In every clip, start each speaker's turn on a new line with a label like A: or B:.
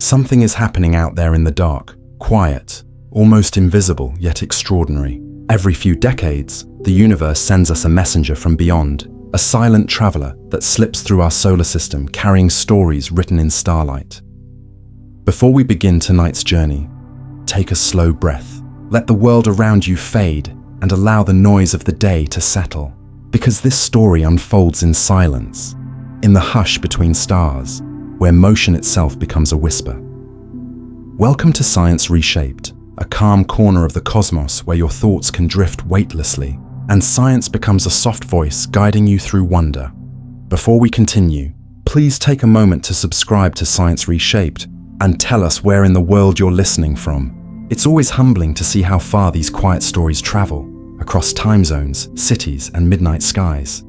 A: Something is happening out there in the dark, quiet, almost invisible, yet extraordinary. Every few decades, the universe sends us a messenger from beyond, a silent traveler that slips through our solar system carrying stories written in starlight. Before we begin tonight's journey, take a slow breath. Let the world around you fade and allow the noise of the day to settle. Because this story unfolds in silence, in the hush between stars, where motion itself becomes a whisper. Welcome to Science Reshaped, a calm corner of the cosmos where your thoughts can drift weightlessly, and science becomes a soft voice guiding you through wonder. Before we continue, please take a moment to subscribe to Science Reshaped and tell us where in the world you're listening from. It's always humbling to see how far these quiet stories travel, across time zones, cities, and midnight skies.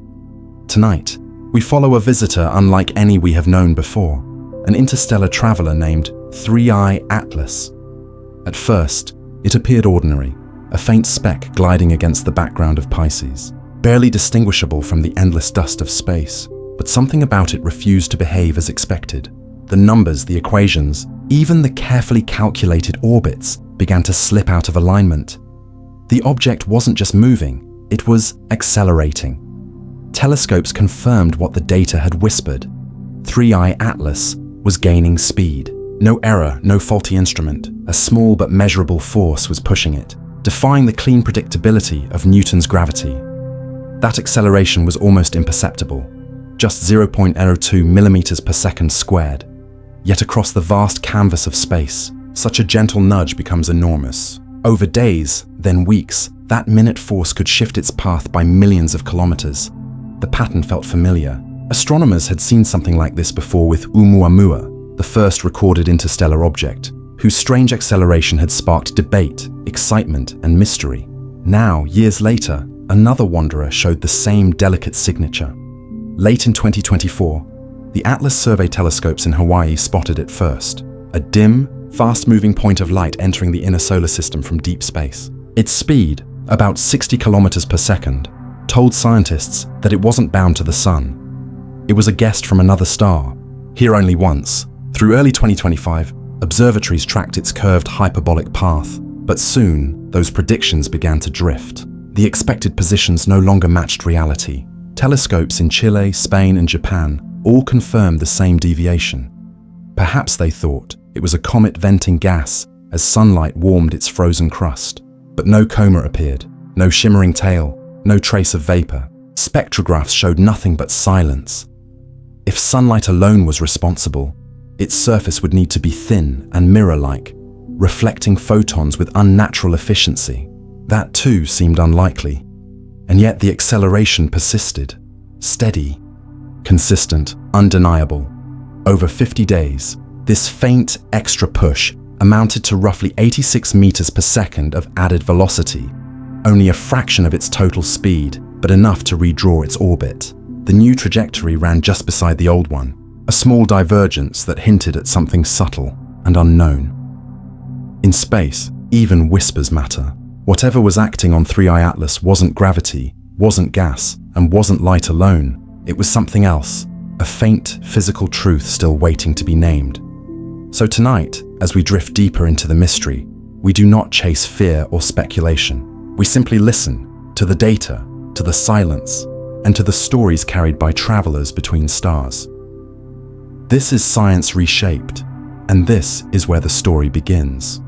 A: Tonight, we follow a visitor unlike any we have known before, an interstellar traveler named 3I Atlas. At first, it appeared ordinary, a faint speck gliding against the background of Pisces, barely distinguishable from the endless dust of space. But something about it refused to behave as expected. The numbers, the equations, even the carefully calculated orbits began to slip out of alignment. The object wasn't just moving, it was accelerating. Telescopes confirmed what the data had whispered. 3I Atlas was gaining speed. No error, no faulty instrument. A small but measurable force was pushing it, defying the clean predictability of Newton's gravity. That acceleration was almost imperceptible, just 0.02 millimeters per second squared. Yet across the vast canvas of space, such a gentle nudge becomes enormous. Over days, then weeks, that minute force could shift its path by millions of kilometers. The pattern felt familiar. Astronomers had seen something like this before with Oumuamua, the first recorded interstellar object, whose strange acceleration had sparked debate, excitement, and mystery. Now, years later, another wanderer showed the same delicate signature. Late in 2024, the Atlas survey telescopes in Hawaii spotted it first, a dim, fast-moving point of light entering the inner solar system from deep space. Its speed, about 60 kilometers per second, told scientists that it wasn't bound to the sun. It was a guest from another star, here only once. Through early 2025, observatories tracked its curved hyperbolic path, but soon those predictions began to drift. The expected positions no longer matched reality. Telescopes in Chile, Spain, and Japan all confirmed the same deviation. Perhaps they thought it was a comet venting gas as sunlight warmed its frozen crust. But no coma appeared, no shimmering tail, no trace of vapor. Spectrographs showed nothing but silence. If sunlight alone was responsible, its surface would need to be thin and mirror-like, reflecting photons with unnatural efficiency. That too seemed unlikely. And yet the acceleration persisted, steady, consistent, undeniable. Over 50 days, this faint extra push amounted to roughly 86 meters per second of added velocity, only a fraction of its total speed, but enough to redraw its orbit. The new trajectory ran just beside the old one, a small divergence that hinted at something subtle and unknown. In space, even whispers matter. Whatever was acting on 3I Atlas wasn't gravity, wasn't gas, and wasn't light alone. It was something else, a faint physical truth still waiting to be named. So tonight, as we drift deeper into the mystery, we do not chase fear or speculation. We simply listen to the data, to the silence, and to the stories carried by travelers between stars. This is Science Reshaped, and this is where the story begins.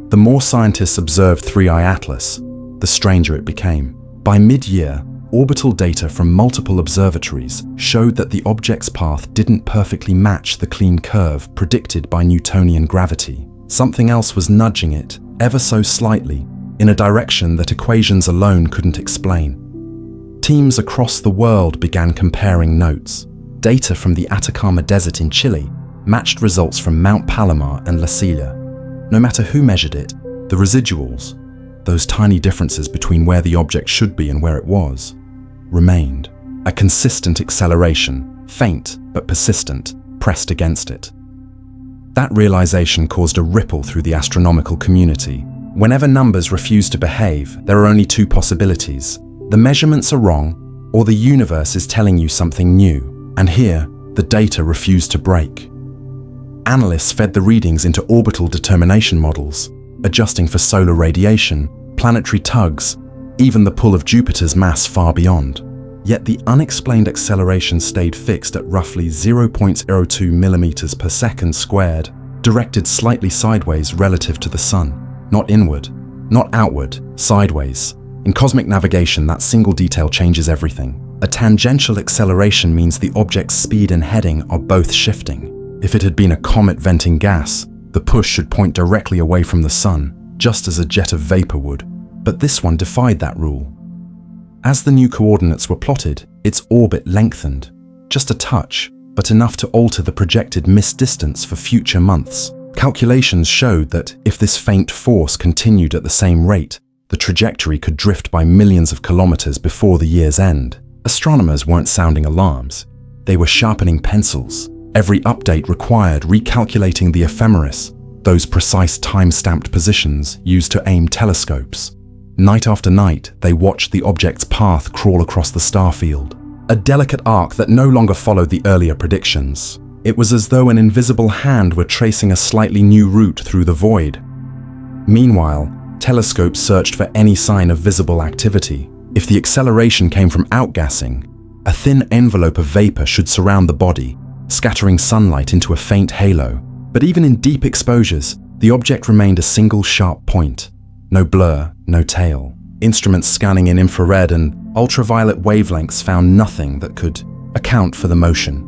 A: The more scientists observed 3I Atlas, the stranger it became. By mid-year, orbital data from multiple observatories showed that the object's path didn't perfectly match the clean curve predicted by Newtonian gravity. Something else was nudging it, ever so slightly, in a direction that equations alone couldn't explain. Teams across the world began comparing notes. Data from the Atacama Desert in Chile matched results from Mount Palomar and La Silla. No matter who measured it, the residuals, those tiny differences between where the object should be and where it was, remained. A consistent acceleration, faint but persistent, pressed against it. That realization caused a ripple through the astronomical community. Whenever numbers refuse to behave, there are only two possibilities. The measurements are wrong, or the universe is telling you something new. And here, the data refused to break. analysts fed the readings into orbital determination models, adjusting for solar radiation, planetary tugs, even the pull of Jupiter's mass far beyond. Yet the unexplained acceleration stayed fixed at roughly 0.02 millimeters per second squared, directed slightly sideways relative to the Sun. Not inward, not outward, sideways. In cosmic navigation, that single detail changes everything. A tangential acceleration means the object's speed and heading are both shifting. If it had been a comet venting gas, the push should point directly away from the Sun, just as a jet of vapor would. But this one defied that rule. As the new coordinates were plotted, its orbit lengthened. Just a touch, but enough to alter the projected missed distance for future months. Calculations showed that if this faint force continued at the same rate, the trajectory could drift by millions of kilometers before the year's end. Astronomers weren't sounding alarms. They were sharpening pencils. Every update required recalculating the ephemeris, those precise time-stamped positions used to aim telescopes. Night after night, they watched the object's path crawl across the star field. A delicate arc that no longer followed the earlier predictions. It was as though an invisible hand were tracing a slightly new route through the void. Meanwhile, telescopes searched for any sign of visible activity. If the acceleration came from outgassing, a thin envelope of vapor should surround the body, scattering sunlight into a faint halo. But even in deep exposures, the object remained a single sharp point. No blur, no tail. Instruments scanning in infrared and ultraviolet wavelengths found nothing that could account for the motion.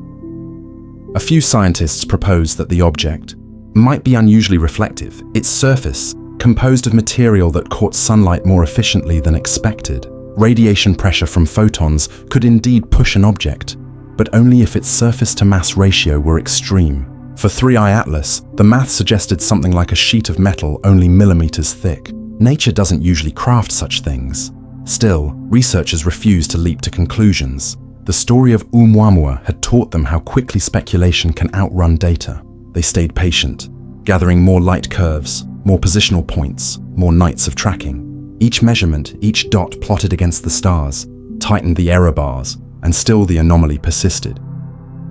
A: A few scientists proposed that the object might be unusually reflective. Its surface, composed of material that caught sunlight more efficiently than expected. Radiation pressure from photons could indeed push an object, but only if its surface-to-mass ratio were extreme. For 3I Atlas, the math suggested something like a sheet of metal only millimeters thick. Nature doesn't usually craft such things. Still, researchers refused to leap to conclusions. The story of Oumuamua had taught them how quickly speculation can outrun data. They stayed patient, gathering more light curves, more positional points, more nights of tracking. Each measurement, each dot plotted against the stars, tightened the error bars, and still the anomaly persisted.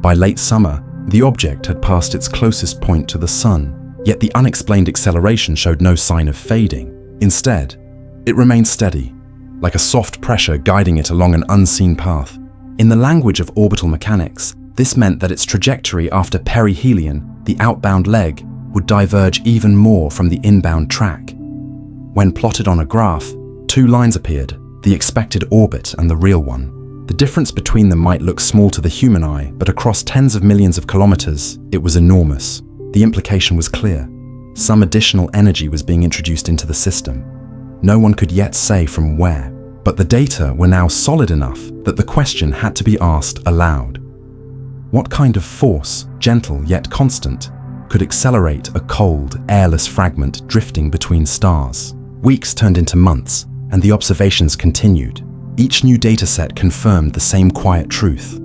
A: By late summer, the object had passed its closest point to the Sun, yet the unexplained acceleration showed no sign of fading. Instead, it remained steady, like a soft pressure guiding it along an unseen path. In the language of orbital mechanics, this meant that its trajectory after perihelion, the outbound leg, would diverge even more from the inbound track. When plotted on a graph, two lines appeared, the expected orbit and the real one. The difference between them might look small to the human eye, but across tens of millions of kilometers, it was enormous. The implication was clear. Some additional energy was being introduced into the system. No one could yet say from where, but the data were now solid enough that the question had to be asked aloud. What kind of force, gentle yet constant, could accelerate a cold, airless fragment drifting between stars? Weeks turned into months, and the observations continued. Each new dataset confirmed the same quiet truth.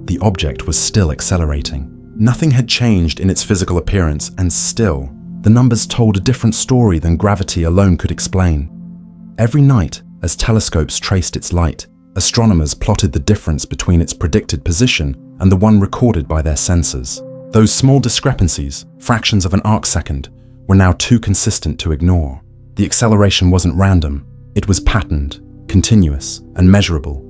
A: The object was still accelerating. Nothing had changed in its physical appearance, and still, the numbers told a different story than gravity alone could explain. Every night, as telescopes traced its light, astronomers plotted the difference between its predicted position and the one recorded by their sensors. Those small discrepancies, fractions of an arcsecond, were now too consistent to ignore. The acceleration wasn't random, it was patterned, continuous, and measurable.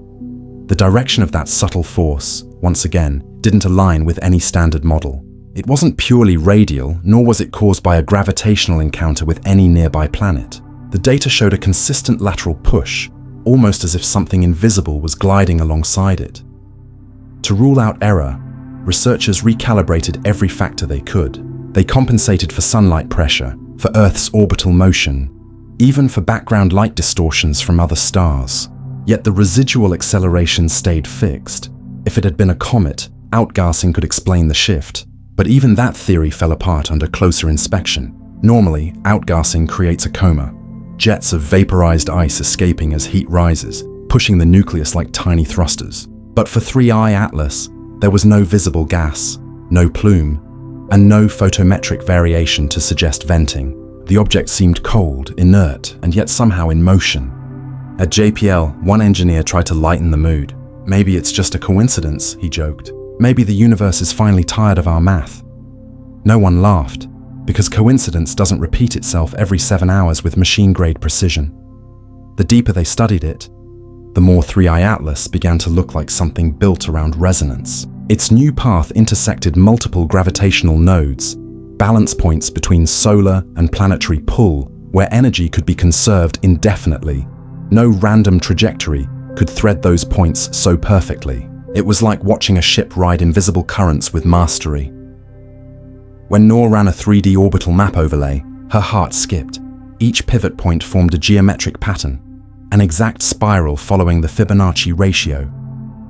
A: The direction of that subtle force, once again, didn't align with any standard model. It wasn't purely radial, nor was it caused by a gravitational encounter with any nearby planet. The data showed a consistent lateral push, almost as if something invisible was gliding alongside it. To rule out error, researchers recalibrated every factor they could. They compensated for sunlight pressure, for Earth's orbital motion, even for background light distortions from other stars. Yet the residual acceleration stayed fixed. If it had been a comet, outgassing could explain the shift. But even that theory fell apart under closer inspection. Normally, outgassing creates a coma. Jets of vaporized ice escaping as heat rises, pushing the nucleus like tiny thrusters. But for 3I Atlas, there was no visible gas, no plume, and no photometric variation to suggest venting. The object seemed cold, inert, and yet somehow in motion. At JPL, one engineer tried to lighten the mood. Maybe it's just a coincidence, he joked. Maybe the universe is finally tired of our math. No one laughed, because coincidence doesn't repeat itself every 7 hours with machine-grade precision. The deeper they studied it, the more 3I Atlas began to look like something built around resonance. Its new path intersected multiple gravitational nodes, balance points between solar and planetary pull, where energy could be conserved indefinitely. No random trajectory could thread those points so perfectly. It was like watching a ship ride invisible currents with mastery. When Noor ran a 3D orbital map overlay, her heart skipped. Each pivot point formed a geometric pattern, an exact spiral following the Fibonacci ratio.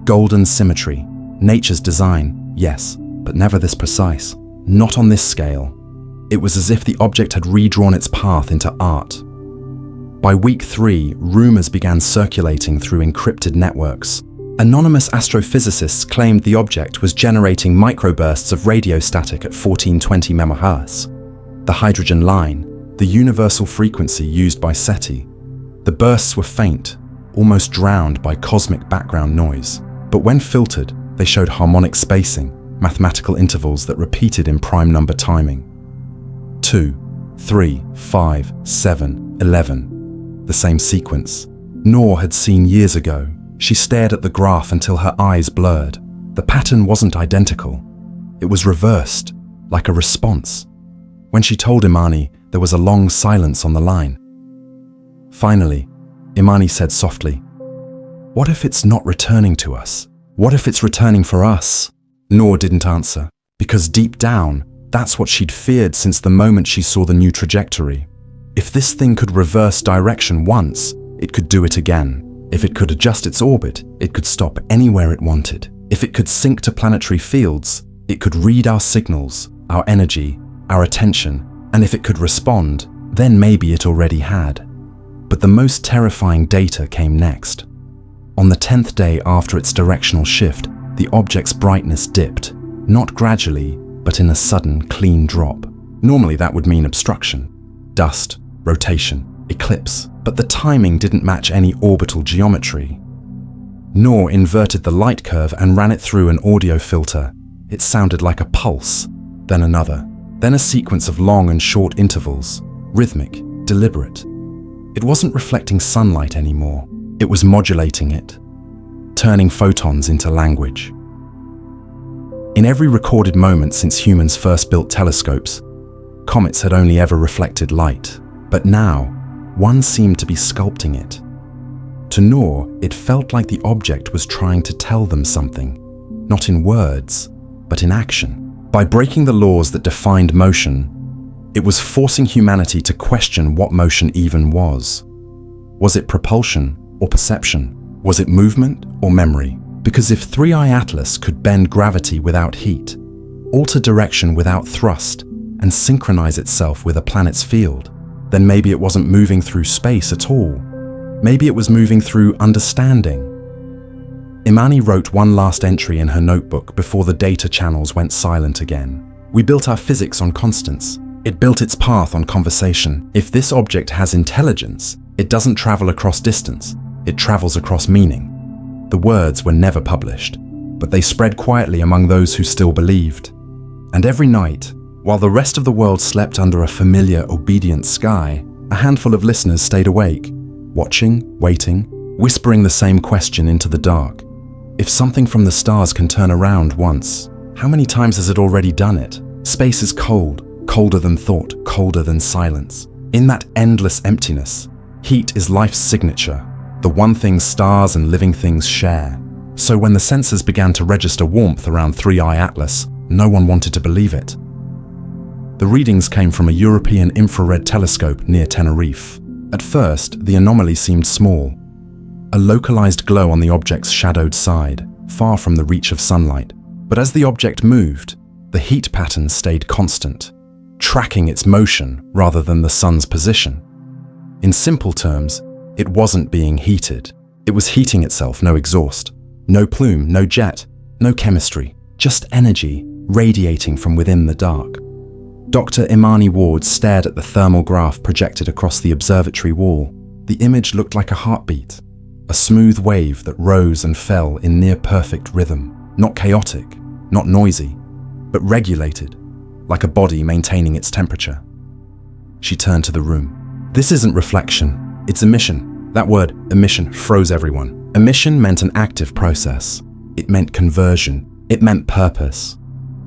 A: Golden symmetry, nature's design, yes, but never this precise. Not on this scale. It was as if the object had redrawn its path into art. By week 3, rumors began circulating through encrypted networks. Anonymous astrophysicists claimed the object was generating microbursts of radio static at 1420 MHz. The hydrogen line, the universal frequency used by SETI. The bursts were faint, almost drowned by cosmic background noise. But when filtered, they showed harmonic spacing, mathematical intervals that repeated in prime number timing. 2, 3, 5, 7, 11. The same sequence. Noor had seen years ago. She stared at the graph until her eyes blurred. The pattern wasn't identical. It was reversed, like a response. When she told Imani, there was a long silence on the line. Finally, Imani said softly, "What if it's not returning to us? What if it's returning for us?" Noor didn't answer, because deep down, that's what she'd feared since the moment she saw the new trajectory. If this thing could reverse direction once, it could do it again. If it could adjust its orbit, it could stop anywhere it wanted. If it could sync to planetary fields, it could read our signals, our energy, our attention, and if it could respond, then maybe it already had. But the most terrifying data came next. On the 10th day after its directional shift, the object's brightness dipped, not gradually, but in a sudden, clean drop. Normally that would mean obstruction, dust, rotation, eclipse, but the timing didn't match any orbital geometry. Noor inverted the light curve and ran it through an audio filter. It sounded like a pulse, then another, then a sequence of long and short intervals, rhythmic, deliberate. It wasn't reflecting sunlight anymore. It was modulating it, turning photons into language. In every recorded moment since humans first built telescopes, comets had only ever reflected light. But now, one seemed to be sculpting it. To Noor, it felt like the object was trying to tell them something, not in words, but in action. By breaking the laws that defined motion, it was forcing humanity to question what motion even was. Was it propulsion or perception? Was it movement or memory? Because if 3I Atlas could bend gravity without heat, alter direction without thrust, and synchronize itself with a planet's field, then maybe it wasn't moving through space at all. Maybe it was moving through understanding. Imani wrote one last entry in her notebook before the data channels went silent again. "We built our physics on constants. It built its path on conversation. If this object has intelligence, it doesn't travel across distance, it travels across meaning." The words were never published, but they spread quietly among those who still believed. And every night, while the rest of the world slept under a familiar, obedient sky, a handful of listeners stayed awake, watching, waiting, whispering the same question into the dark. If something from the stars can turn around once, how many times has it already done it? Space is cold, colder than thought, colder than silence. In that endless emptiness, heat is life's signature, the one thing stars and living things share. So when the sensors began to register warmth around 3I Atlas, no one wanted to believe it. The readings came from a European infrared telescope near Tenerife. At first, the anomaly seemed small, a localized glow on the object's shadowed side, far from the reach of sunlight. But as the object moved, the heat pattern stayed constant, tracking its motion rather than the sun's position. In simple terms, it wasn't being heated. It was heating itself, no exhaust, no plume, no jet, no chemistry, just energy radiating from within the dark. Dr. Imani Ward stared at the thermal graph projected across the observatory wall. The image looked like a heartbeat, a smooth wave that rose and fell in near-perfect rhythm, not chaotic, not noisy, but regulated, like a body maintaining its temperature. She turned to the room. This isn't reflection, it's emission. That word, emission, froze everyone. Emission meant an active process. It meant conversion. It meant purpose.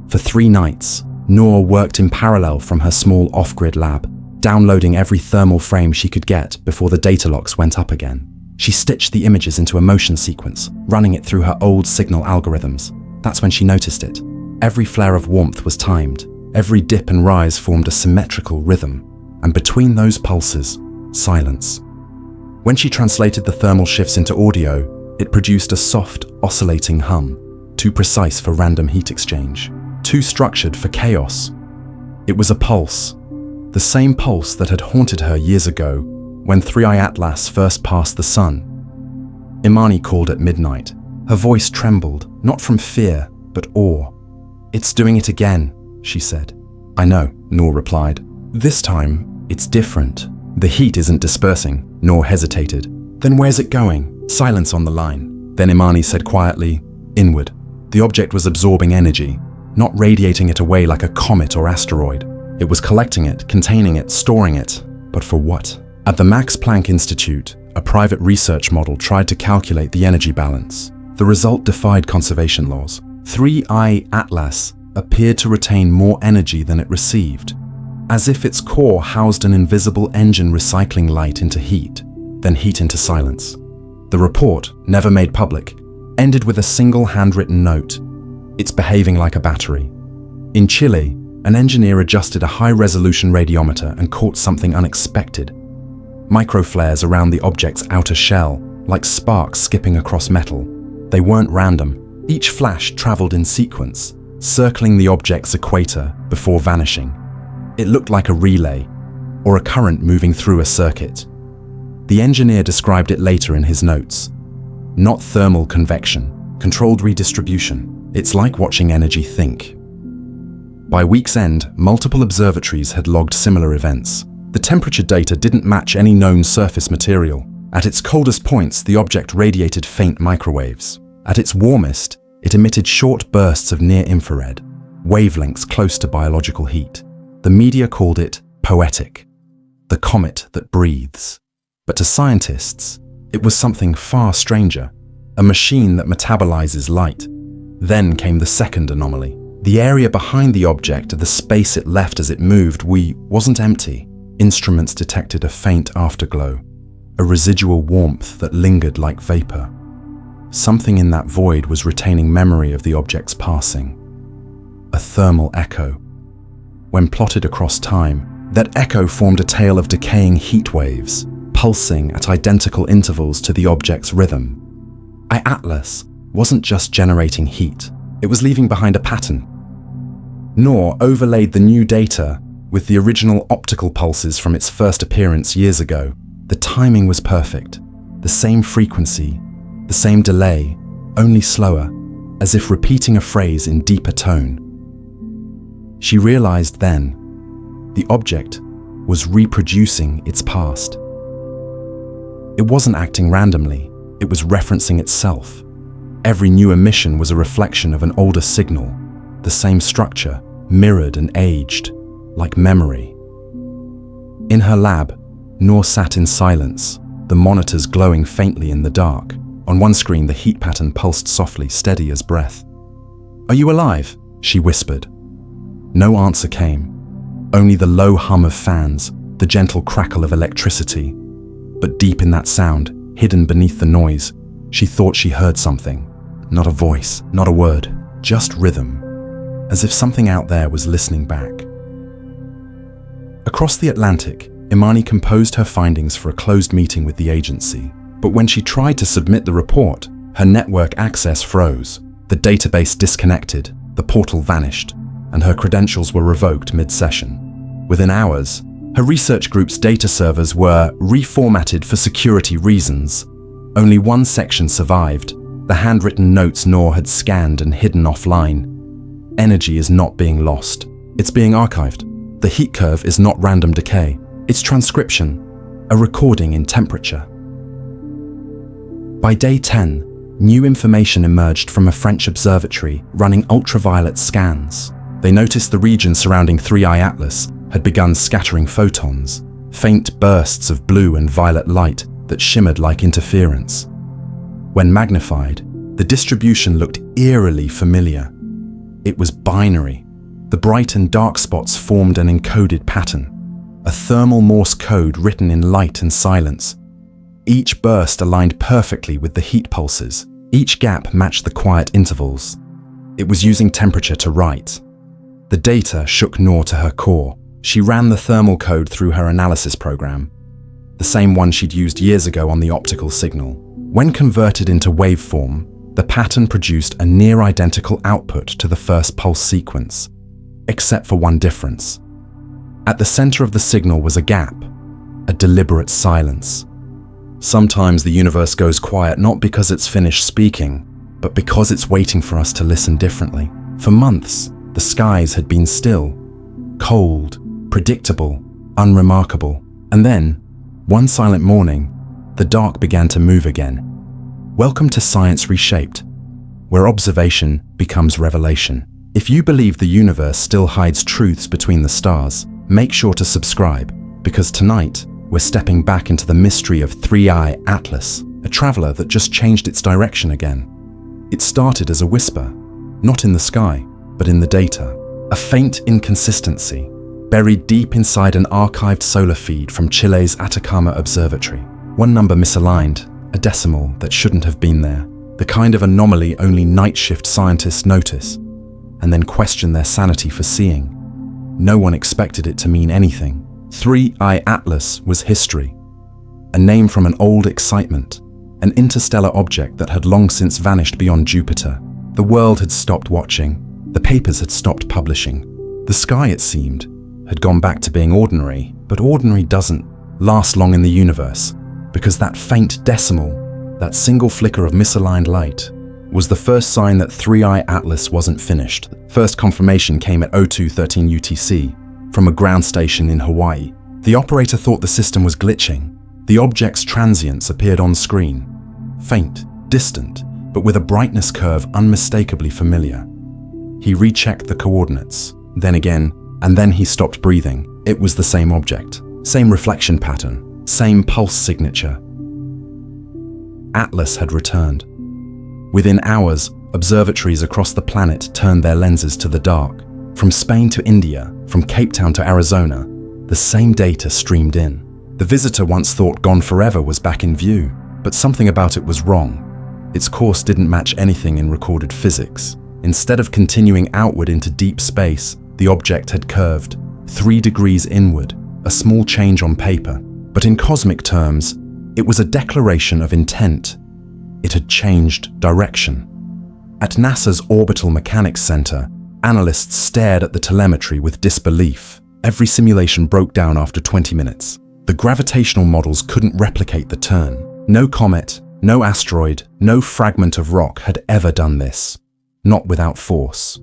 A: For 3 nights, Noor worked in parallel from her small off-grid lab, downloading every thermal frame she could get before the data locks went up again. She stitched the images into a motion sequence, running it through her old signal algorithms. That's when she noticed it. Every flare of warmth was timed. Every dip and rise formed a symmetrical rhythm. And between those pulses, silence. When she translated the thermal shifts into audio, it produced a soft, oscillating hum, too precise for random heat exchange, too structured for chaos. It was a pulse, the same pulse that had haunted her years ago when 3I Atlas first passed the sun. Imani called at midnight. Her voice trembled, not from fear, but awe. "It's doing it again," she said. "I know," Noor replied. "This time, it's different. The heat isn't dispersing." Noor hesitated. "Then where's it going?" Silence on the line. Then Imani said quietly, "Inward." The object was absorbing energy, not radiating it away like a comet or asteroid. It was collecting it, containing it, storing it. But for what? At the Max Planck Institute, a private research model tried to calculate the energy balance. The result defied conservation laws. 3I Atlas appeared to retain more energy than it received, as if its core housed an invisible engine recycling light into heat, then heat into silence. The report, never made public, ended with a single handwritten note. "It's behaving like a battery." In Chile, an engineer adjusted a high-resolution radiometer and caught something unexpected. Microflares around the object's outer shell, like sparks skipping across metal. They weren't random. Each flash traveled in sequence, circling the object's equator before vanishing. It looked like a relay, or a current moving through a circuit. The engineer described it later in his notes. Not thermal convection, controlled redistribution. It's like watching energy think. By week's end, multiple observatories had logged similar events. The temperature data didn't match any known surface material. At its coldest points, the object radiated faint microwaves. At its warmest, it emitted short bursts of near-infrared, wavelengths close to biological heat. The media called it poetic, the comet that breathes. But to scientists, it was something far stranger, a machine that metabolizes light. Then came the second anomaly. The area behind the object, the space it left as it moved, wasn't empty. Instruments detected a faint afterglow, a residual warmth that lingered like vapor. Something in that void was retaining memory of the object's passing. A thermal echo. When plotted across time, that echo formed a tale of decaying heat waves, pulsing at identical intervals to the object's rhythm. Atlas wasn't just generating heat, it was leaving behind a pattern. Noor overlaid the new data with the original optical pulses from its first appearance years ago. The timing was perfect, the same frequency, the same delay, only slower, as if repeating a phrase in deeper tone. She realized then, the object was reproducing its past. It wasn't acting randomly, it was referencing itself. Every new emission was a reflection of an older signal, the same structure, mirrored and aged, like memory. In her lab, Noor sat in silence, the monitors glowing faintly in the dark. On one screen, the heat pattern pulsed softly, steady as breath. "Are you alive?" she whispered. No answer came, only the low hum of fans, the gentle crackle of electricity. But deep in that sound, hidden beneath the noise, she thought she heard something. Not a voice, not a word, just rhythm, as if something out there was listening back. Across the Atlantic, Imani composed her findings for a closed meeting with the agency. But when she tried to submit the report, her network access froze, the database disconnected, the portal vanished, and her credentials were revoked mid-session. Within hours, her research group's data servers were reformatted for security reasons. Only one section survived, the handwritten notes Noor had scanned and hidden offline. Energy is not being lost. It's being archived. The heat curve is not random decay. It's transcription, a recording in temperature. By day 10, new information emerged from a French observatory running ultraviolet scans. They noticed the region surrounding 3I Atlas had begun scattering photons, faint bursts of blue and violet light that shimmered like interference. When magnified, the distribution looked eerily familiar. It was binary. The bright and dark spots formed an encoded pattern, a thermal Morse code written in light and silence. Each burst aligned perfectly with the heat pulses. Each gap matched the quiet intervals. It was using temperature to write. The data shook Noor to her core. She ran the thermal code through her analysis program, the same one she'd used years ago on the optical signal. When converted into waveform, the pattern produced a near-identical output to the first pulse sequence, except for one difference. At the center of the signal was a gap, a deliberate silence. Sometimes the universe goes quiet not because it's finished speaking, but because it's waiting for us to listen differently. For months, the skies had been still, cold, predictable, unremarkable. And then, one silent morning, the dark began to move again. Welcome to Science Reshaped, where observation becomes revelation. If you believe the universe still hides truths between the stars, make sure to subscribe, because tonight we're stepping back into the mystery of 3I Atlas, a traveler that just changed its direction again. It started as a whisper, not in the sky, but in the data. A faint inconsistency, buried deep inside an archived solar feed from Chile's Atacama Observatory. One number misaligned, a decimal that shouldn't have been there. The kind of anomaly only night shift scientists notice, and then question their sanity for seeing. No one expected it to mean anything. 3I Atlas was history, a name from an old excitement, an interstellar object that had long since vanished beyond Jupiter. The world had stopped watching, the papers had stopped publishing. The sky, it seemed, had gone back to being ordinary, but ordinary doesn't last long in the universe, because that faint decimal, that single flicker of misaligned light, was the first sign that 3I Atlas wasn't finished. First confirmation came at 02:13 UTC, from a ground station in Hawaii. The operator thought the system was glitching. The object's transients appeared on screen, faint, distant, but with a brightness curve unmistakably familiar. He rechecked the coordinates, then again, and then he stopped breathing. It was the same object, same reflection pattern, same pulse signature. Atlas had returned. Within hours, observatories across the planet turned their lenses to the dark. From Spain to India, from Cape Town to Arizona, the same data streamed in. The visitor once thought gone forever was back in view, but something about it was wrong. Its course didn't match anything in recorded physics. Instead of continuing outward into deep space, the object had curved 3 degrees inward, a small change on paper. But in cosmic terms, it was a declaration of intent. It had changed direction. At NASA's Orbital Mechanics Center, analysts stared at the telemetry with disbelief. Every simulation broke down after 20 minutes. The gravitational models couldn't replicate the turn. No comet, no asteroid, no fragment of rock had ever done this. Not without force.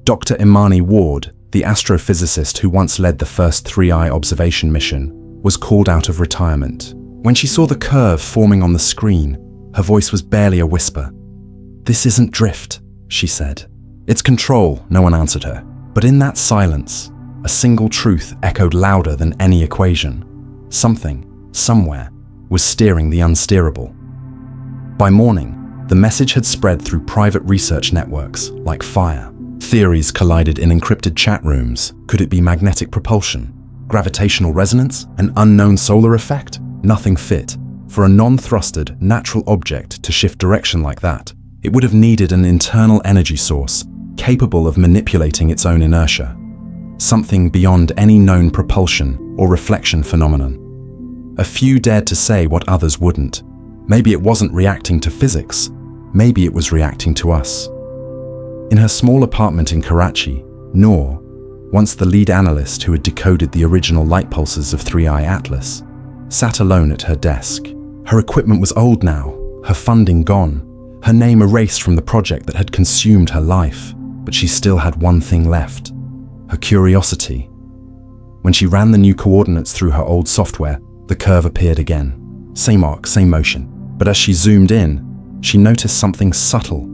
A: Dr. Imani Ward, the astrophysicist who once led the first 3I observation mission, was called out of retirement. When she saw the curve forming on the screen, her voice was barely a whisper. "This isn't drift," she said. "It's control," no one answered her. But in that silence, a single truth echoed louder than any equation. Something, somewhere, was steering the unsteerable. By morning, the message had spread through private research networks like fire. Theories collided in encrypted chat rooms. Could it be magnetic propulsion? Gravitational resonance? An unknown solar effect? Nothing fit. For a non-thrusted, natural object to shift direction like that, it would have needed an internal energy source capable of manipulating its own inertia. Something beyond any known propulsion or reflection phenomenon. A few dared to say what others wouldn't. Maybe it wasn't reacting to physics. Maybe it was reacting to us. In her small apartment in Karachi, Noor, once the lead analyst who had decoded the original light pulses of 3I Atlas, sat alone at her desk. Her equipment was old now, her funding gone, her name erased from the project that had consumed her life. But she still had one thing left, her curiosity. When she ran the new coordinates through her old software, the curve appeared again. Same arc, same motion. But as she zoomed in, she noticed something subtle.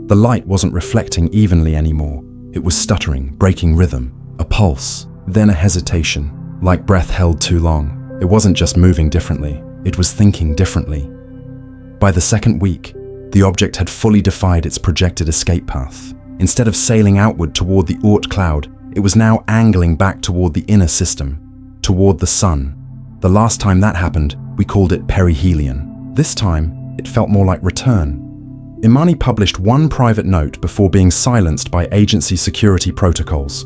A: The light wasn't reflecting evenly anymore. It was stuttering, breaking rhythm, a pulse, then a hesitation, like breath held too long. It wasn't just moving differently, it was thinking differently. By the second week, the object had fully defied its projected escape path. Instead of sailing outward toward the Oort cloud, it was now angling back toward the inner system, toward the sun. The last time that happened, we called it perihelion. This time, it felt more like return. Imani published one private note before being silenced by agency security protocols.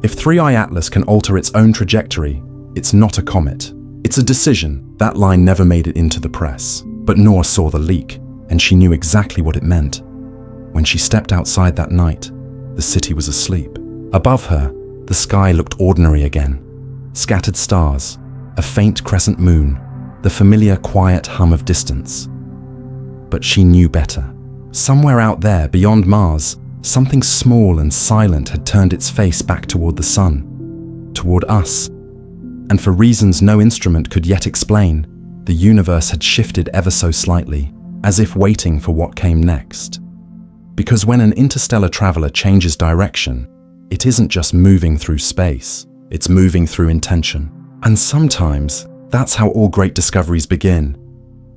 A: If 3I Atlas can alter its own trajectory, it's not a comet. It's a decision. That line never made it into the press. But Noor saw the leak, and she knew exactly what it meant. When she stepped outside that night, the city was asleep. Above her, the sky looked ordinary again. Scattered stars, a faint crescent moon, the familiar quiet hum of distance. But she knew better. Somewhere out there, beyond Mars, something small and silent had turned its face back toward the sun, toward us. And for reasons no instrument could yet explain, the universe had shifted ever so slightly, as if waiting for what came next. Because when an interstellar traveler changes direction, it isn't just moving through space, it's moving through intention. And sometimes, that's how all great discoveries begin.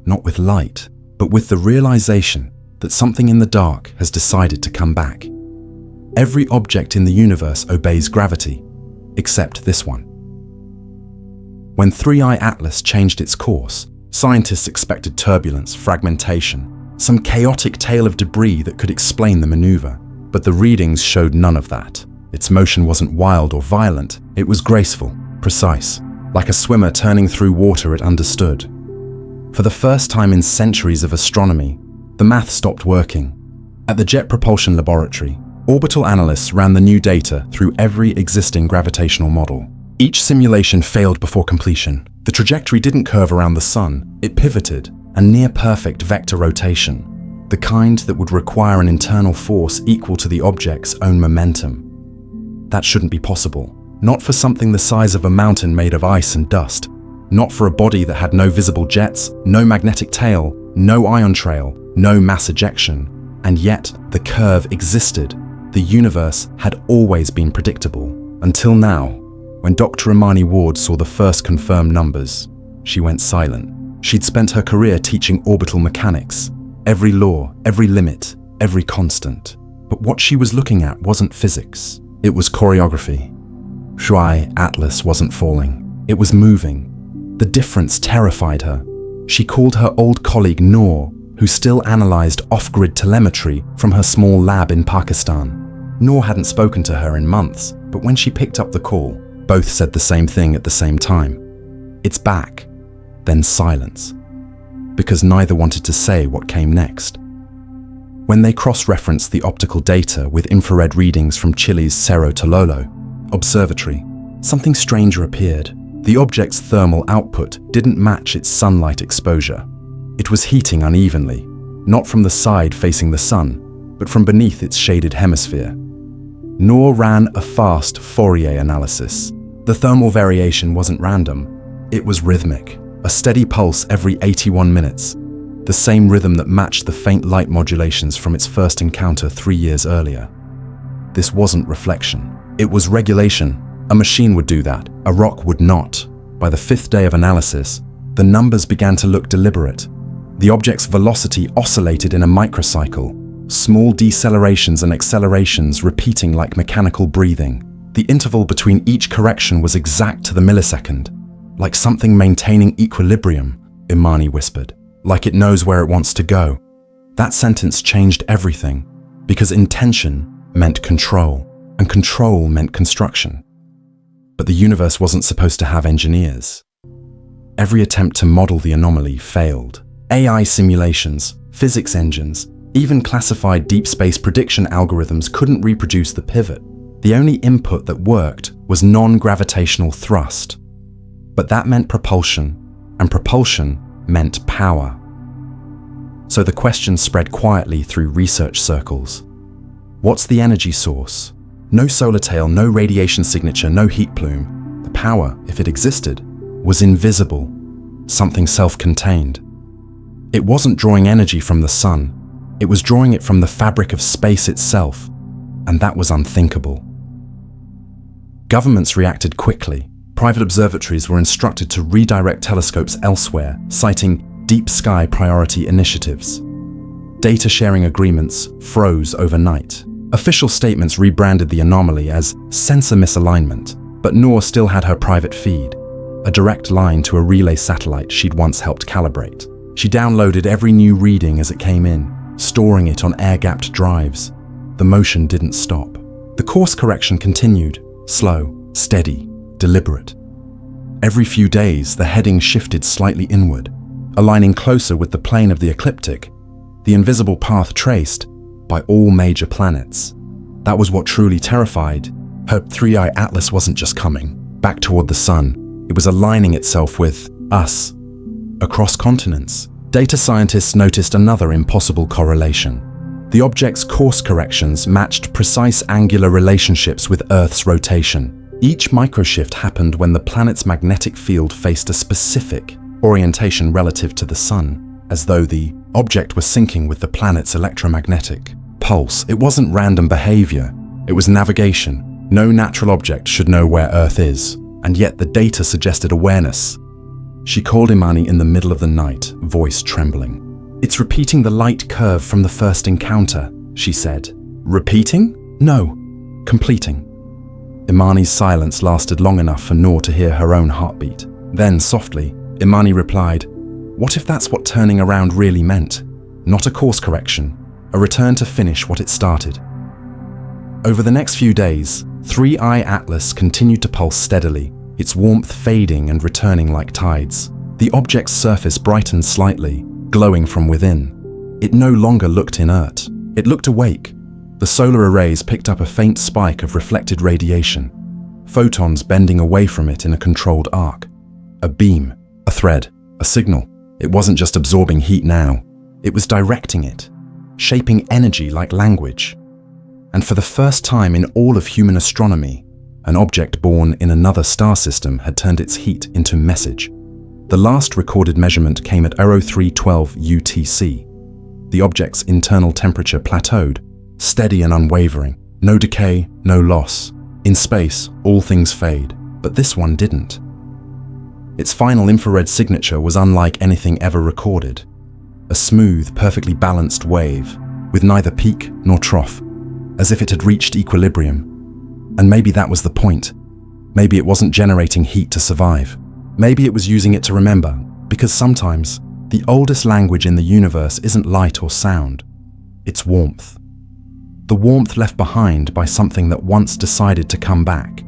A: Not with light, but with the realization that something in the dark has decided to come back. Every object in the universe obeys gravity, except this one. When 3I Atlas changed its course, scientists expected turbulence, fragmentation, some chaotic tail of debris that could explain the maneuver. But the readings showed none of that. Its motion wasn't wild or violent, it was graceful, precise. Like a swimmer turning through water it understood. For the first time in centuries of astronomy, the math stopped working. At the Jet Propulsion Laboratory, orbital analysts ran the new data through every existing gravitational model. Each simulation failed before completion. The trajectory didn't curve around the sun, it pivoted, a near-perfect vector rotation, the kind that would require an internal force equal to the object's own momentum. That shouldn't be possible. Not for something the size of a mountain made of ice and dust. Not for a body that had no visible jets, no magnetic tail, no ion trail, no mass ejection. And yet, the curve existed. The universe had always been predictable. Until now, when Dr. Imani Ward saw the first confirmed numbers, she went silent. She'd spent her career teaching orbital mechanics. Every law, every limit, every constant. But what she was looking at wasn't physics. It was choreography. 3I Atlas wasn't falling. It was moving. The difference terrified her. She called her old colleague Noor, who still analyzed off-grid telemetry from her small lab in Pakistan. Noor hadn't spoken to her in months, but when she picked up the call, both said the same thing at the same time. It's back. Then silence. Because neither wanted to say what came next. When they cross-referenced the optical data with infrared readings from Chile's Cerro Tololo observatory, something stranger appeared. The object's thermal output didn't match its sunlight exposure. It was heating unevenly, not from the side facing the sun, but from beneath its shaded hemisphere. Noor ran a fast Fourier analysis. The thermal variation wasn't random, it was rhythmic, a steady pulse every 81 minutes, the same rhythm that matched the faint light modulations from its first encounter 3 years earlier. This wasn't reflection, it was regulation. A machine would do that, a rock would not. By the 5th day of analysis, the numbers began to look deliberate. The object's velocity oscillated in a microcycle, small decelerations and accelerations repeating like mechanical breathing. The interval between each correction was exact to the millisecond, like something maintaining equilibrium, Imani whispered, like it knows where it wants to go. That sentence changed everything, because intention meant control, and control meant construction. But the universe wasn't supposed to have engineers. Every attempt to model the anomaly failed. AI simulations, physics engines, even classified deep space prediction algorithms couldn't reproduce the pivot. The only input that worked was non-gravitational thrust. But that meant propulsion, and propulsion meant power. So the question spread quietly through research circles. What's the energy source? No solar tail, no radiation signature, no heat plume. The power, if it existed, was invisible, something self-contained. It wasn't drawing energy from the sun, it was drawing it from the fabric of space itself. and that was unthinkable. Governments reacted quickly. Private observatories were instructed to redirect telescopes elsewhere, citing deep sky priority initiatives. Data sharing agreements froze overnight. Official statements rebranded the anomaly as sensor misalignment, but Noor still had her private feed, a direct line to a relay satellite she'd once helped calibrate. She downloaded every new reading as it came in, storing it on air-gapped drives. The motion didn't stop. The course correction continued, slow, steady, deliberate. Every few days, the heading shifted slightly inward, aligning closer with the plane of the ecliptic, the invisible path traced by all major planets. That was what truly terrified. Her three-eye atlas wasn't just coming back toward the sun. It was aligning itself with us. Across continents, data scientists noticed another impossible correlation. The object's course corrections matched precise angular relationships with Earth's rotation. Each microshift happened when the planet's magnetic field faced a specific orientation relative to the sun, as though the object was syncing with the planet's electromagnetic pulse. It wasn't random behavior, it was navigation. No natural object should know where Earth is, and yet the data suggested awareness. She called Imani in the middle of the night, voice trembling. "It's repeating the light curve from the first encounter," she said. "Repeating? No, completing." Imani's silence lasted long enough for Noor to hear her own heartbeat. Then, softly, Imani replied, "What if that's what turning around really meant? Not a course correction, a return to finish what it started." Over the next few days, Three-Eye Atlas continued to pulse steadily, its warmth fading and returning like tides. The object's surface brightened slightly, glowing from within. It no longer looked inert. It looked awake. The solar arrays picked up a faint spike of reflected radiation, photons bending away from it in a controlled arc. A beam, a thread, a signal. It wasn't just absorbing heat now. It was directing it, shaping energy like language. And for the first time in all of human astronomy, an object born in another star system had turned its heat into message. The last recorded measurement came at 0312 UTC. The object's internal temperature plateaued, steady and unwavering. No decay, no loss. In space, all things fade, but this one didn't. Its final infrared signature was unlike anything ever recorded. A smooth, perfectly balanced wave, with neither peak nor trough, as if it had reached equilibrium. And maybe that was the point. Maybe it wasn't generating heat to survive. Maybe it was using it to remember, because sometimes the oldest language in the universe isn't light or sound, it's warmth. The warmth left behind by something that once decided to come back.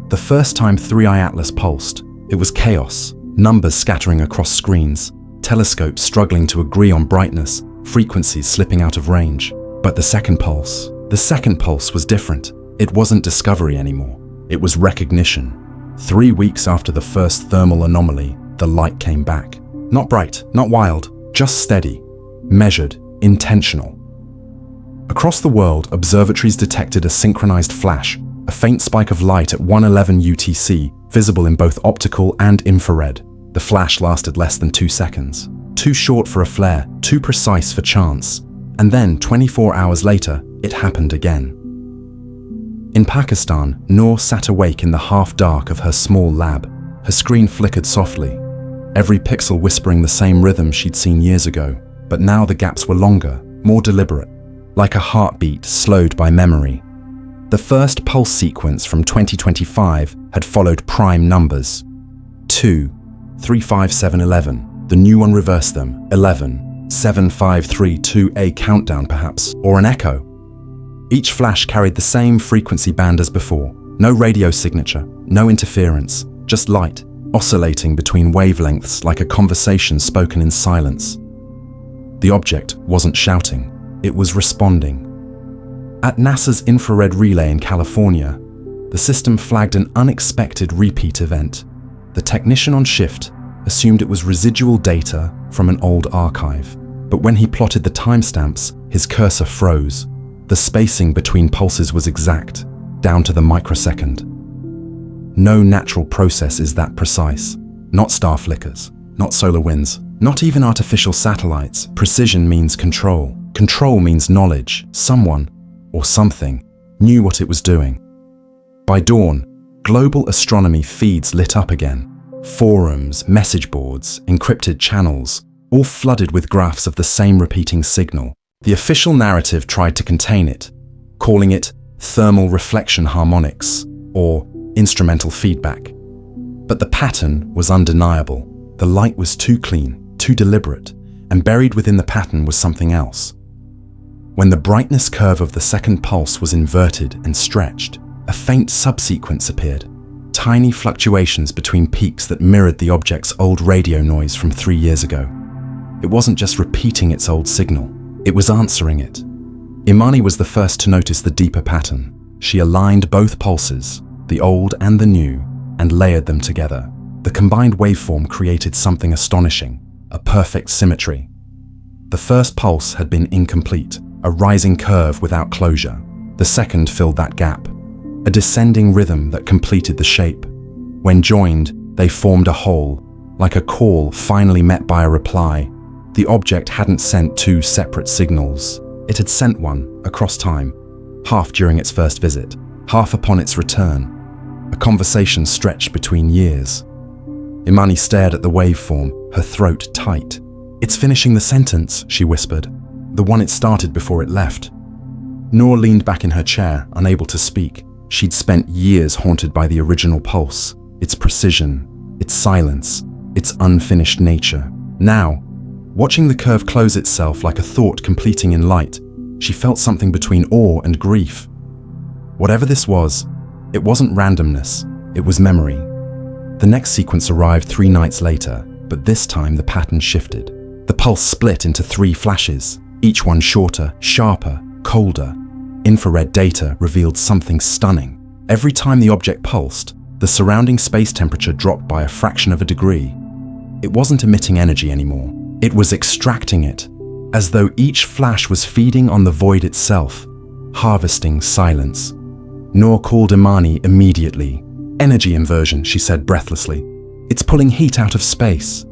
A: The first time Three-Eye Atlas pulsed, it was chaos, numbers scattering across screens, telescopes struggling to agree on brightness, frequencies slipping out of range. But the second pulse was different. It wasn't discovery anymore, it was recognition. 3 weeks after the first thermal anomaly, the light came back. Not bright, not wild, just steady, measured, intentional. Across the world, observatories detected a synchronized flash, a faint spike of light at 1:11 UTC, visible in both optical and infrared. The flash lasted less than 2 seconds. Too short for a flare, too precise for chance. And then, 24 hours later, it happened again. In Pakistan, Noor sat awake in the half-dark of her small lab. Her screen flickered softly, every pixel whispering the same rhythm she'd seen years ago. But now the gaps were longer, more deliberate, like a heartbeat slowed by memory. The first pulse sequence from 2025 had followed prime numbers. 2, 3, 5, 7, 11. The new one reversed them. 11, 7, 5, 3, 2, a countdown perhaps, or an echo. Each flash carried the same frequency band as before. No radio signature, no interference, just light, oscillating between wavelengths like a conversation spoken in silence. The object wasn't shouting, it was responding. At NASA's infrared relay in California, the system flagged an unexpected repeat event. The technician on shift assumed it was residual data from an old archive. But when he plotted the timestamps, his cursor froze. The spacing between pulses was exact, down to the microsecond. No natural process is that precise. Not star flickers, not solar winds, not even artificial satellites. Precision means control. Control means knowledge. Someone, or something, knew what it was doing. By dawn, global astronomy feeds lit up again. Forums, message boards, encrypted channels, all flooded with graphs of the same repeating signal. The official narrative tried to contain it, calling it thermal reflection harmonics or instrumental feedback. But the pattern was undeniable. The light was too clean, too deliberate, and buried within the pattern was something else. When the brightness curve of the second pulse was inverted and stretched, a faint subsequence appeared, tiny fluctuations between peaks that mirrored the object's old radio noise from 3 years ago. It wasn't just repeating its old signal, it was answering it. Imani was the first to notice the deeper pattern. She aligned both pulses, the old and the new, and layered them together. The combined waveform created something astonishing, a perfect symmetry. The first pulse had been incomplete, a rising curve without closure. The second filled that gap, a descending rhythm that completed the shape. When joined, they formed a whole, like a call finally met by a reply. The object hadn't sent two separate signals. It had sent one across time, half during its first visit, half upon its return. A conversation stretched between years. Imani stared at the waveform, her throat tight. "It's finishing the sentence," she whispered, "the one it started before it left." Noor leaned back in her chair, unable to speak. She'd spent years haunted by the original pulse, its precision, its silence, its unfinished nature. Now, watching the curve close itself like a thought completing in light, she felt something between awe and grief. Whatever this was, it wasn't randomness, it was memory. The next sequence arrived 3 nights later, but this time the pattern shifted. The pulse split into 3 flashes, each one shorter, sharper, colder. Infrared data revealed something stunning. Every time the object pulsed, the surrounding space temperature dropped by a fraction of a degree. It wasn't emitting energy anymore. It was extracting it, as though each flash was feeding on the void itself, harvesting silence. Noor called Imani immediately. "Energy inversion," she said breathlessly. "It's pulling heat out of space."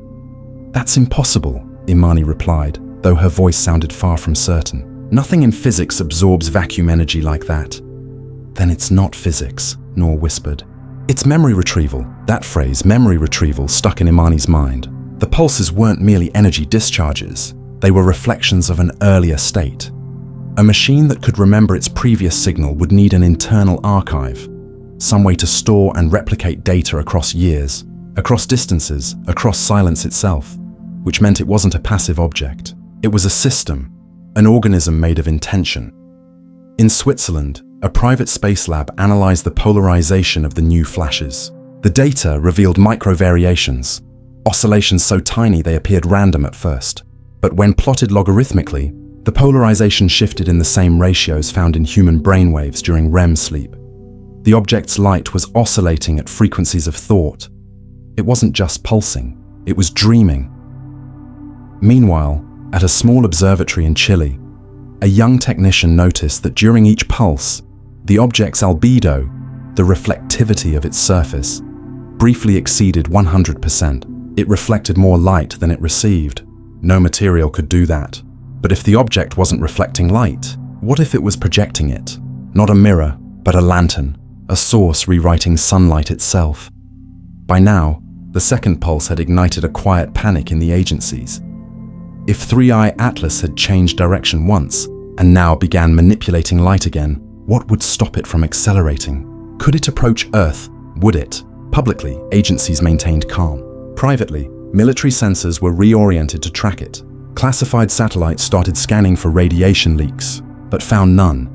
A: "That's impossible," Imani replied, though her voice sounded far from certain. "Nothing in physics absorbs vacuum energy like that." "Then it's not physics," Noor whispered. "It's memory retrieval." That phrase, memory retrieval, stuck in Imani's mind. The pulses weren't merely energy discharges. They were reflections of an earlier state. A machine that could remember its previous signal would need an internal archive, some way to store and replicate data across years, across distances, across silence itself, which meant it wasn't a passive object. It was a system, an organism made of intention. In Switzerland, a private space lab analyzed the polarization of the new flashes. The data revealed micro-variations, oscillations so tiny they appeared random at first. But when plotted logarithmically, the polarization shifted in the same ratios found in human brainwaves during REM sleep. The object's light was oscillating at frequencies of thought. It wasn't just pulsing, it was dreaming. Meanwhile, at a small observatory in Chile, a young technician noticed that during each pulse, the object's albedo, the reflectivity of its surface, briefly exceeded 100%. It reflected more light than it received. No material could do that. But if the object wasn't reflecting light, what if it was projecting it? Not a mirror, but a lantern, a source rewriting sunlight itself. By now, the second pulse had ignited a quiet panic in the agencies. If 3i Atlas had changed direction once, and now began manipulating light again, what would stop it from accelerating? Could it approach Earth? Would it? Publicly, agencies maintained calm. Privately, military sensors were reoriented to track it. Classified satellites started scanning for radiation leaks, but found none.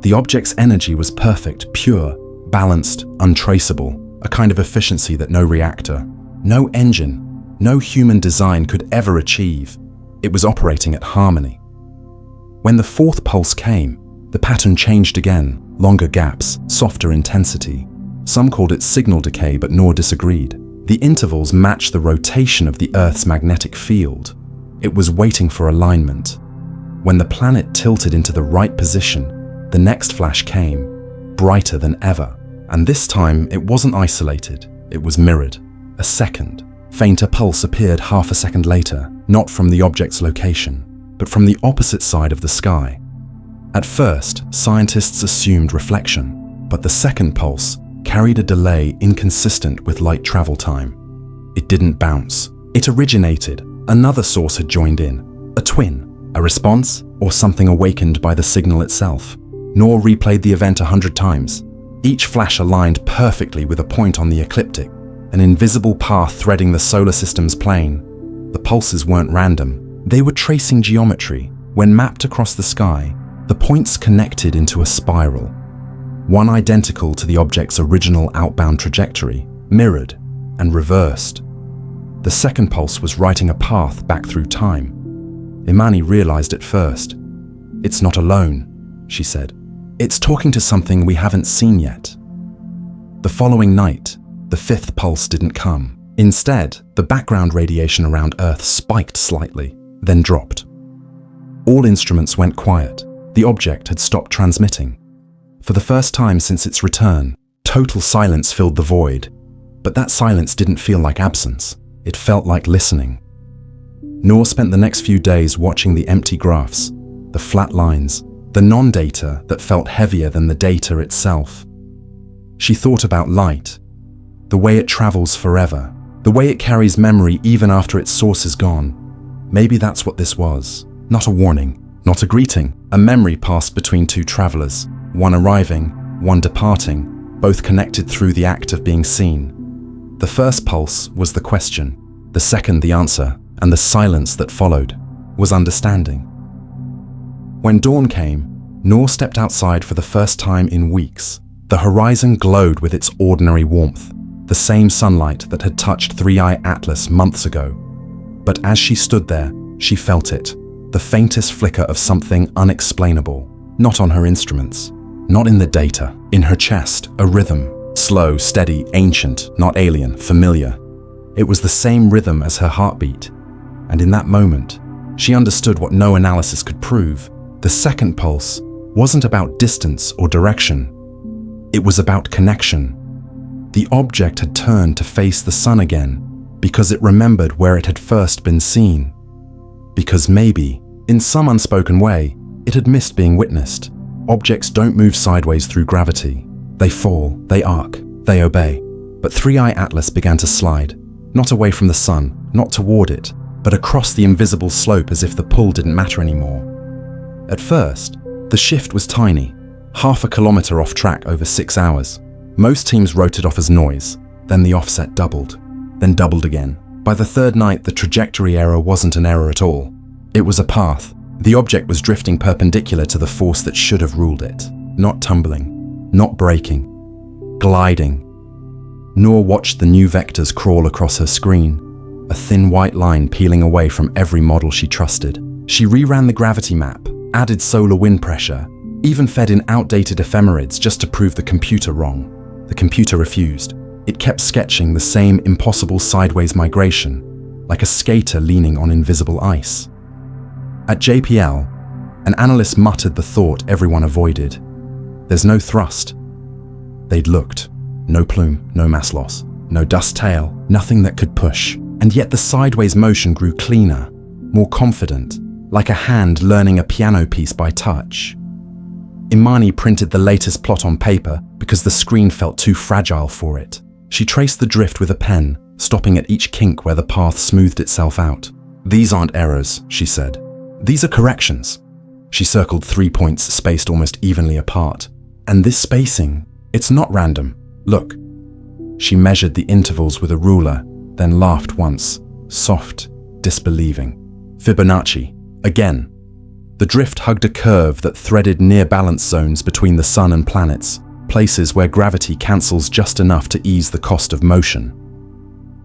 A: The object's energy was perfect, pure, balanced, untraceable, a kind of efficiency that no reactor, no engine, no human design could ever achieve. It was operating at harmony. When the fourth pulse came, the pattern changed again, longer gaps, softer intensity. Some called it signal decay, but Noor disagreed. The intervals matched the rotation of the Earth's magnetic field. It was waiting for alignment. When the planet tilted into the right position, the next flash came, brighter than ever. And this time, it wasn't isolated, it was mirrored. A second, fainter pulse appeared half a second later, not from the object's location, but from the opposite side of the sky. At first, scientists assumed reflection, but the second pulse carried a delay inconsistent with light travel time. It didn't bounce. It originated. Another source had joined in. A twin, a response, or something awakened by the signal itself. Noor replayed the event 100 times. Each flash aligned perfectly with a point on the ecliptic, an invisible path threading the solar system's plane. The pulses weren't random. They were tracing geometry. When mapped across the sky, the points connected into a spiral, one identical to the object's original outbound trajectory, mirrored and reversed. The second pulse was writing a path back through time. Imani realized it first. "It's not alone," she said. "It's talking to something we haven't seen yet." The following night, the fifth pulse didn't come. Instead, the background radiation around Earth spiked slightly, then dropped. All instruments went quiet. The object had stopped transmitting. For the first time since its return, total silence filled the void. But that silence didn't feel like absence. It felt like listening. Noor spent the next few days watching the empty graphs, the flat lines, the non-data that felt heavier than the data itself. She thought about light, the way it travels forever, the way it carries memory even after its source is gone. Maybe that's what this was. Not a warning, not a greeting, a memory passed between two travelers, one arriving, one departing, both connected through the act of being seen. The first pulse was the question, the second the answer, and the silence that followed was understanding. When dawn came, Noor stepped outside for the first time in weeks. The horizon glowed with its ordinary warmth, the same sunlight that had touched 3i Atlas months ago. But as she stood there, she felt it, the faintest flicker of something unexplainable, not on her instruments, not in the data, in her chest, a rhythm, slow, steady, ancient, not alien, familiar. It was the same rhythm as her heartbeat, and in that moment, she understood what no analysis could prove. The second pulse wasn't about distance or direction. It was about connection. The object had turned to face the sun again because it remembered where it had first been seen. Because maybe, in some unspoken way, it had missed being witnessed. Objects don't move sideways through gravity. They fall, they arc, they obey. But 3i Atlas began to slide, not away from the sun, not toward it, but across the invisible slope as if the pull didn't matter anymore. At first, the shift was tiny, 0.5 kilometer off track over 6 hours. Most teams wrote it off as noise, then the offset doubled, then doubled again. By the third night, the trajectory error wasn't an error at all. It was a path. The object was drifting perpendicular to the force that should have ruled it. Not tumbling, not braking, gliding. Noor watched the new vectors crawl across her screen, a thin white line peeling away from every model she trusted. She reran the gravity map, added solar wind pressure, even fed in outdated ephemerides just to prove the computer wrong. The computer refused. It kept sketching the same impossible sideways migration, like a skater leaning on invisible ice. At JPL, an analyst muttered the thought everyone avoided. There's no thrust. They'd looked. No plume, no mass loss, no dust tail, nothing that could push. And yet the sideways motion grew cleaner, more confident, like a hand learning a piano piece by touch. Imani printed the latest plot on paper because the screen felt too fragile for it. She traced the drift with a pen, stopping at each kink where the path smoothed itself out. "These aren't errors," she said. "These are corrections." She circled 3 points spaced almost evenly apart. "And this spacing, it's not random. Look." She measured the intervals with a ruler, then laughed once, soft, disbelieving. "Fibonacci, again." The drift hugged a curve that threaded near balance zones between the sun and planets, places where gravity cancels just enough to ease the cost of motion.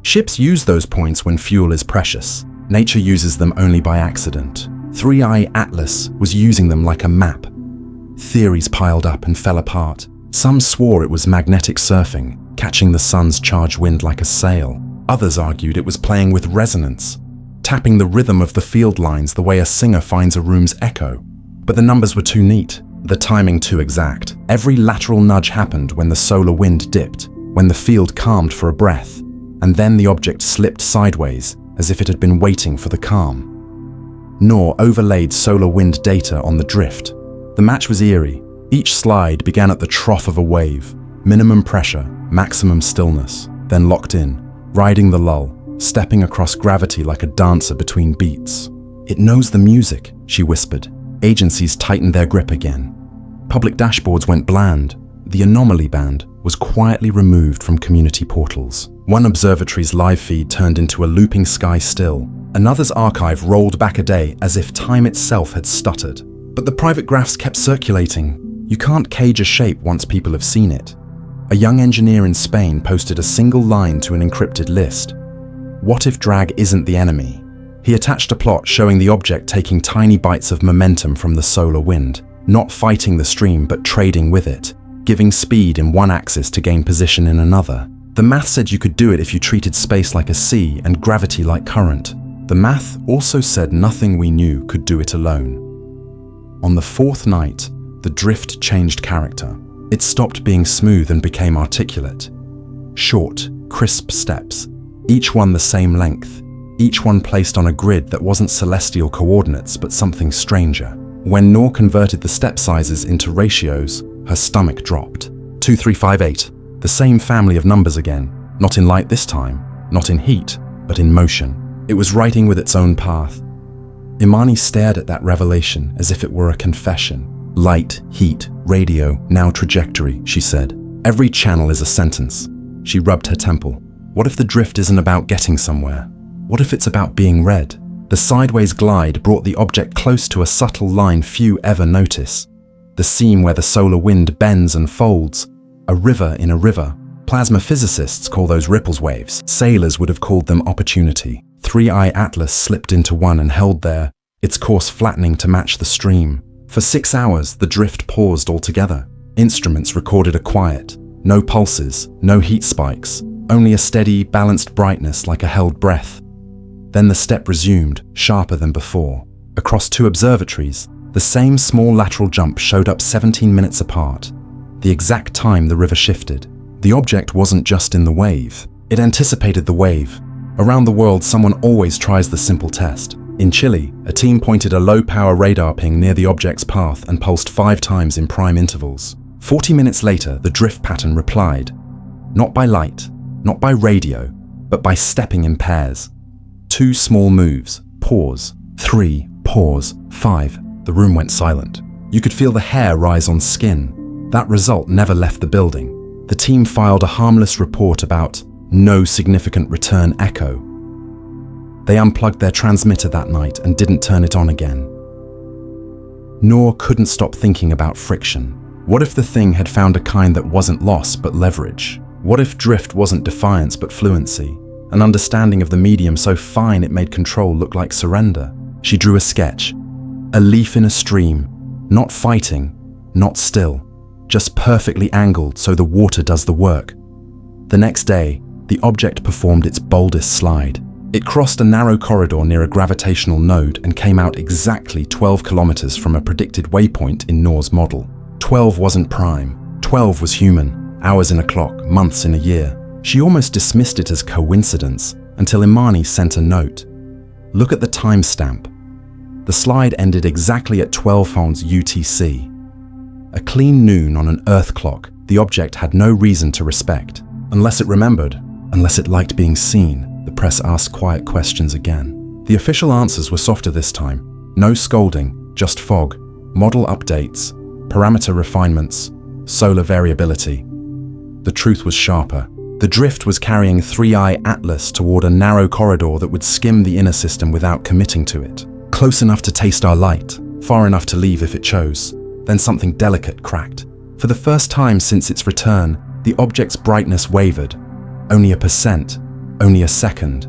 A: Ships use those points when fuel is precious. Nature uses them only by accident. 3i Atlas was using them like a map. Theories piled up and fell apart. Some swore it was magnetic surfing, catching the sun's charged wind like a sail. Others argued it was playing with resonance, tapping the rhythm of the field lines the way a singer finds a room's echo. But the numbers were too neat, the timing too exact. Every lateral nudge happened when the solar wind dipped, when the field calmed for a breath, and then the object slipped sideways as if it had been waiting for the calm. Noor overlaid solar wind data on the drift. The match was eerie. Each slide began at the trough of a wave, minimum pressure, maximum stillness, then locked in, riding the lull, stepping across gravity like a dancer between beats. "It knows the music," she whispered. Agencies tightened their grip again. Public dashboards went bland. The anomaly band was quietly removed from community portals. One observatory's live feed turned into a looping sky still. Another's archive rolled back a day as if time itself had stuttered. But the private graphs kept circulating. You can't cage a shape once people have seen it. A young engineer in Spain posted a single line to an encrypted list. What if drag isn't the enemy? He attached a plot showing the object taking tiny bites of momentum from the solar wind, not fighting the stream but trading with it, giving speed in one axis to gain position in another. The math said you could do it if you treated space like a sea and gravity like current. The math also said nothing we knew could do it alone. On the fourth night, the drift changed character. It stopped being smooth and became articulate. Short, crisp steps, each one the same length, each one placed on a grid that wasn't celestial coordinates but something stranger. When Noor converted the step sizes into ratios, her stomach dropped. 2358, the same family of numbers again, not in light this time, not in heat, but in motion. It was writing with its own path. Imani stared at that revelation as if it were a confession. Light, heat, radio, now trajectory, she said. Every channel is a sentence. She rubbed her temple. What if the drift isn't about getting somewhere? What if it's about being read? The sideways glide brought the object close to a subtle line few ever notice. The seam where the solar wind bends and folds. A river in a river. Plasma physicists call those ripples waves. Sailors would have called them opportunity. 3i Atlas slipped into one and held there, its course flattening to match the stream. For 6 hours, the drift paused altogether. Instruments recorded a quiet. No pulses, no heat spikes, only a steady, balanced brightness like a held breath. Then the step resumed, sharper than before. Across 2 observatories, the same small lateral jump showed up 17 minutes apart. The exact time the river shifted. The object wasn't just in the wave. It anticipated the wave. Around the world, someone always tries the simple test. In Chile, a team pointed a low-power radar ping near the object's path and pulsed 5 times in prime intervals. 40 minutes later, the drift pattern replied. Not by light, not by radio, but by stepping in pairs. 2 small moves, pause, 3, pause, 5. The room went silent. You could feel the hair rise on skin. That result never left the building. The team filed a harmless report about no significant return echo. They unplugged their transmitter that night and didn't turn it on again. Noor couldn't stop thinking about friction. What if the thing had found a kind that wasn't loss but leverage? What if drift wasn't defiance but fluency? An understanding of the medium so fine it made control look like surrender. She drew a sketch. A leaf in a stream, not fighting, not still, just perfectly angled so the water does the work. The next day, the object performed its boldest slide. It crossed a narrow corridor near a gravitational node and came out exactly 12 kilometers from a predicted waypoint in Noor's model. 12 wasn't prime. 12 was human. Hours in a clock, months in a year. She almost dismissed it as coincidence until Imani sent a note. Look at the timestamp. The slide ended exactly at 12 Fonds UTC. A clean noon on an Earth clock the object had no reason to respect. Unless it remembered, unless it liked being seen. The press asked quiet questions again. The official answers were softer this time. No scolding, just fog, model updates, parameter refinements, solar variability. The truth was sharper. The drift was carrying 3i Atlas toward a narrow corridor that would skim the inner system without committing to it. Close enough to taste our light, far enough to leave if it chose. Then something delicate cracked. For the first time since its return, the object's brightness wavered. Only a percent. Only a second,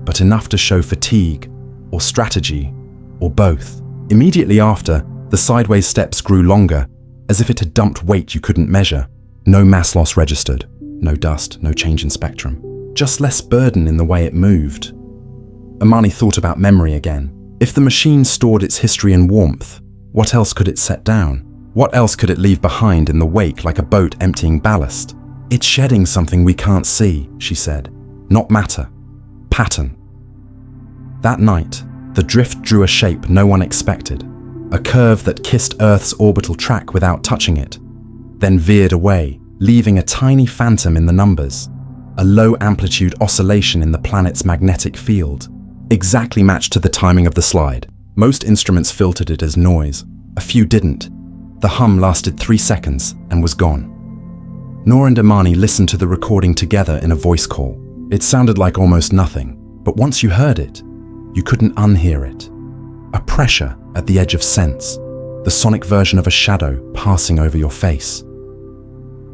A: but enough to show fatigue, or strategy, or both. Immediately after, the sideways steps grew longer, as if it had dumped weight you couldn't measure. No mass loss registered, no dust, no change in spectrum. Just less burden in the way it moved. Imani thought about memory again. If the machine stored its history in warmth, what else could it set down? What else could it leave behind in the wake like a boat emptying ballast? It's shedding something we can't see, she said. Not matter, pattern. That night, the drift drew a shape no one expected. a curve that kissed Earth's orbital track without touching it, then veered away, leaving a tiny phantom in the numbers, a low-amplitude oscillation in the planet's magnetic field, exactly matched to the timing of the slide. Most instruments filtered it as noise. A few didn't. The hum lasted 3 seconds and was gone. Noor and Imani listened to the recording together in a voice call. It sounded like almost nothing, but once you heard it, you couldn't unhear it. A pressure at the edge of sense, the sonic version of a shadow passing over your face.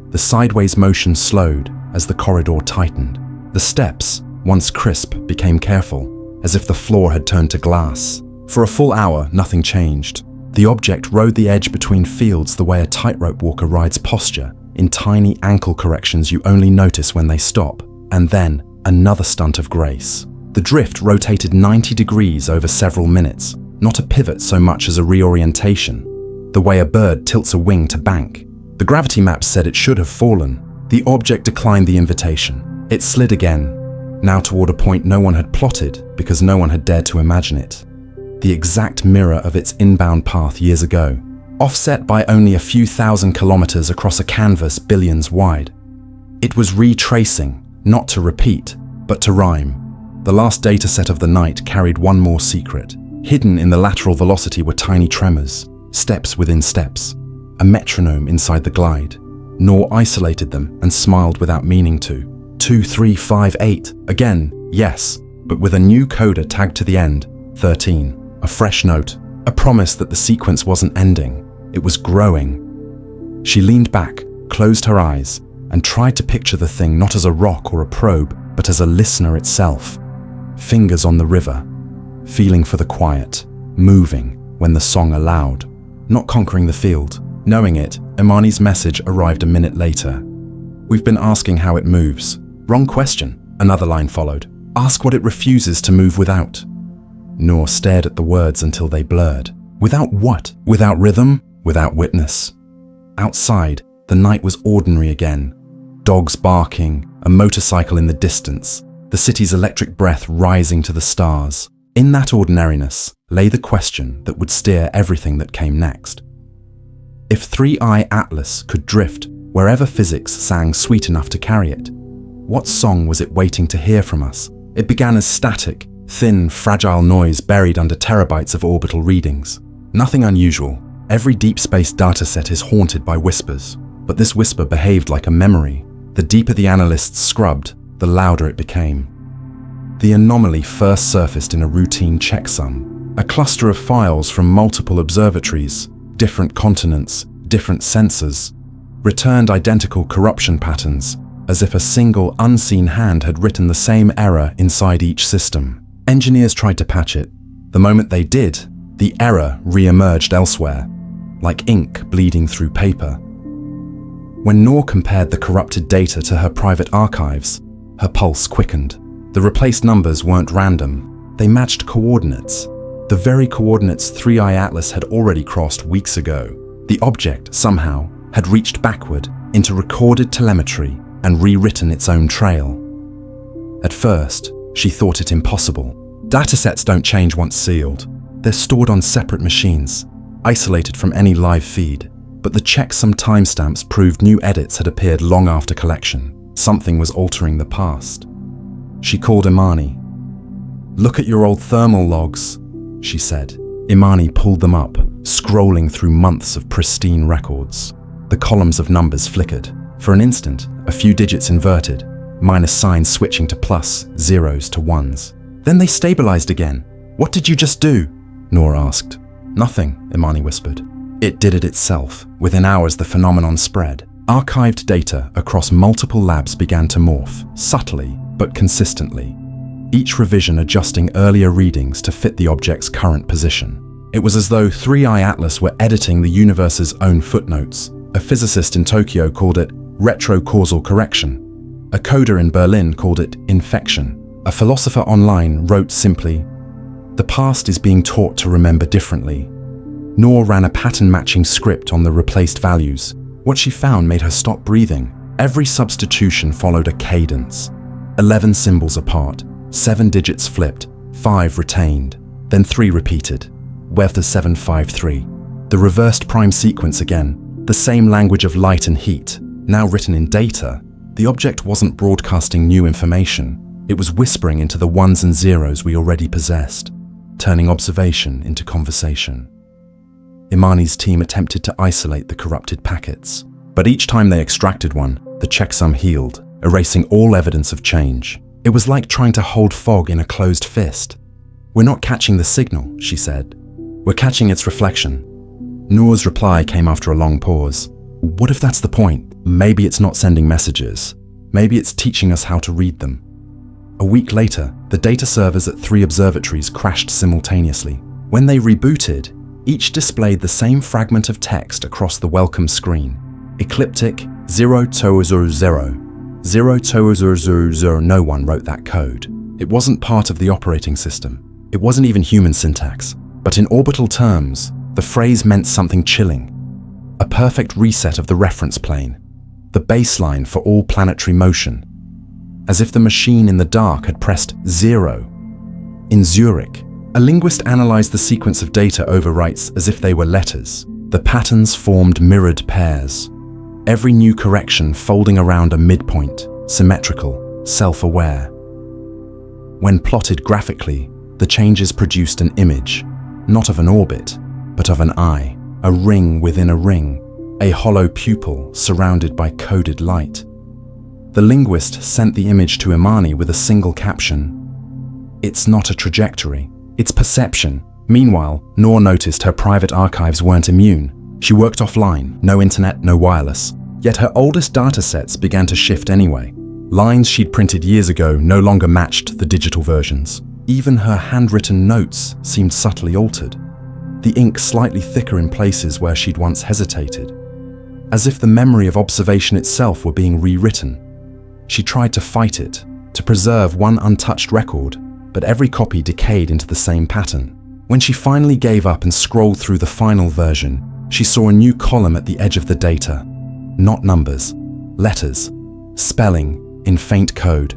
A: The sideways motion slowed as the corridor tightened. The steps, once crisp, became careful, as if the floor had turned to glass. For a full hour, nothing changed. The object rode the edge between fields the way a tightrope walker rides posture, in tiny ankle corrections you only notice when they stop, and then another stunt of grace. The drift rotated 90 degrees over several minutes, not a pivot so much as a reorientation, the way a bird tilts a wing to bank. The gravity maps said it should have fallen. The object declined the invitation. It slid again, now toward a point no one had plotted because no one had dared to imagine it. The exact mirror of its inbound path years ago, offset by only a few thousand kilometers across a canvas billions wide. It was retracing, not to repeat, but to rhyme. The last dataset of the night carried one more secret. Hidden in the lateral velocity were tiny tremors, steps within steps, a metronome inside the glide. Noor isolated them and smiled without meaning to. 2, 3, 5, 8. Again, yes, but with a new coda tagged to the end, 13. A fresh note, a promise that the sequence wasn't ending, it was growing. She leaned back, closed her eyes, and tried to picture the thing not as a rock or a probe, but as a listener itself. Fingers on the river, feeling for the quiet, moving when the song allowed. Not conquering the field. Knowing it, Imani's message arrived a minute later. We've been asking how it moves. Wrong question, another line followed. Ask what it refuses to move without. Noor stared at the words until they blurred. Without what? Without rhythm? Without witness? Outside, the night was ordinary again. Dogs barking, a motorcycle in the distance, the city's electric breath rising to the stars. In that ordinariness lay the question that would steer everything that came next. If 3i Atlas could drift wherever physics sang sweet enough to carry it, what song was it waiting to hear from us? It began as static, thin, fragile noise buried under terabytes of orbital readings. Nothing unusual. Every deep space dataset is haunted by whispers, but this whisper behaved like a memory. The deeper the analysts scrubbed, the louder it became. The anomaly first surfaced in a routine checksum, a cluster of files from multiple observatories, different continents, different sensors, returned identical corruption patterns, as if a single unseen hand had written the same error inside each system. Engineers tried to patch it. The moment they did, the error re-emerged elsewhere, like ink bleeding through paper. When Noor compared the corrupted data to her private archives, her pulse quickened. The replaced numbers weren't random. They matched coordinates. The very coordinates 3i Atlas had already crossed weeks ago. The object, somehow, had reached backward into recorded telemetry and rewritten its own trail. At first, she thought it impossible. Datasets don't change once sealed. They're stored on separate machines, isolated from any live feed. But the checksum timestamps proved new edits had appeared long after collection. Something was altering the past. She called Imani. "Look at your old thermal logs," she said. Imani pulled them up, scrolling through months of pristine records. The columns of numbers flickered. For an instant, a few digits inverted, minus signs switching to plus, zeros to ones. Then they stabilized again. "What did you just do?" Noor asked. "Nothing," Imani whispered. It did it itself. Within hours, the phenomenon spread. Archived data across multiple labs began to morph, subtly but consistently, each revision adjusting earlier readings to fit the object's current position. It was as though 3i Atlas were editing the universe's own footnotes. A physicist in Tokyo called it retrocausal correction. A coder in Berlin called it infection. A philosopher online wrote simply, "The past is being taught to remember differently." Noor ran a pattern-matching script on the replaced values. What she found made her stop breathing. Every substitution followed a cadence. 11 symbols apart, 7 digits flipped, 5 retained, then 3 repeated. Weather 753. The reversed prime sequence again, the same language of light and heat, now written in data. The object wasn't broadcasting new information, it was whispering into the ones and zeros we already possessed, turning observation into conversation. Imani's team attempted to isolate the corrupted packets, but each time they extracted one, the checksum healed, erasing all evidence of change. It was like trying to hold fog in a closed fist. "We're not catching the signal," she said. "We're catching its reflection." Noor's reply came after a long pause. "What if that's the point? Maybe it's not sending messages. Maybe it's teaching us how to read them." A week later, the data servers at 3 observatories crashed simultaneously. When they rebooted, each displayed the same fragment of text across the welcome screen. Ecliptic 0200. 0200. No one wrote that code. It wasn't part of the operating system. It wasn't even human syntax. But in orbital terms, the phrase meant something chilling. A perfect reset of the reference plane, the baseline for all planetary motion. As if the machine in the dark had pressed 0. In Zurich, a linguist analyzed the sequence of data overwrites as if they were letters. The patterns formed mirrored pairs, every new correction folding around a midpoint, symmetrical, self-aware. When plotted graphically, the changes produced an image, not of an orbit, but of an eye, a ring within a ring, a hollow pupil surrounded by coded light. The linguist sent the image to Imani with a single caption: "It's not a trajectory, it's perception." Meanwhile, Noor noticed her private archives weren't immune. She worked offline, no internet, no wireless. Yet her oldest datasets began to shift anyway. Lines she'd printed years ago no longer matched the digital versions. Even her handwritten notes seemed subtly altered, the ink slightly thicker in places where she'd once hesitated, as if the memory of observation itself were being rewritten. She tried to fight it, to preserve one untouched record, but every copy decayed into the same pattern. When she finally gave up and scrolled through the final version, she saw a new column at the edge of the data. Not numbers, letters, spelling in faint code.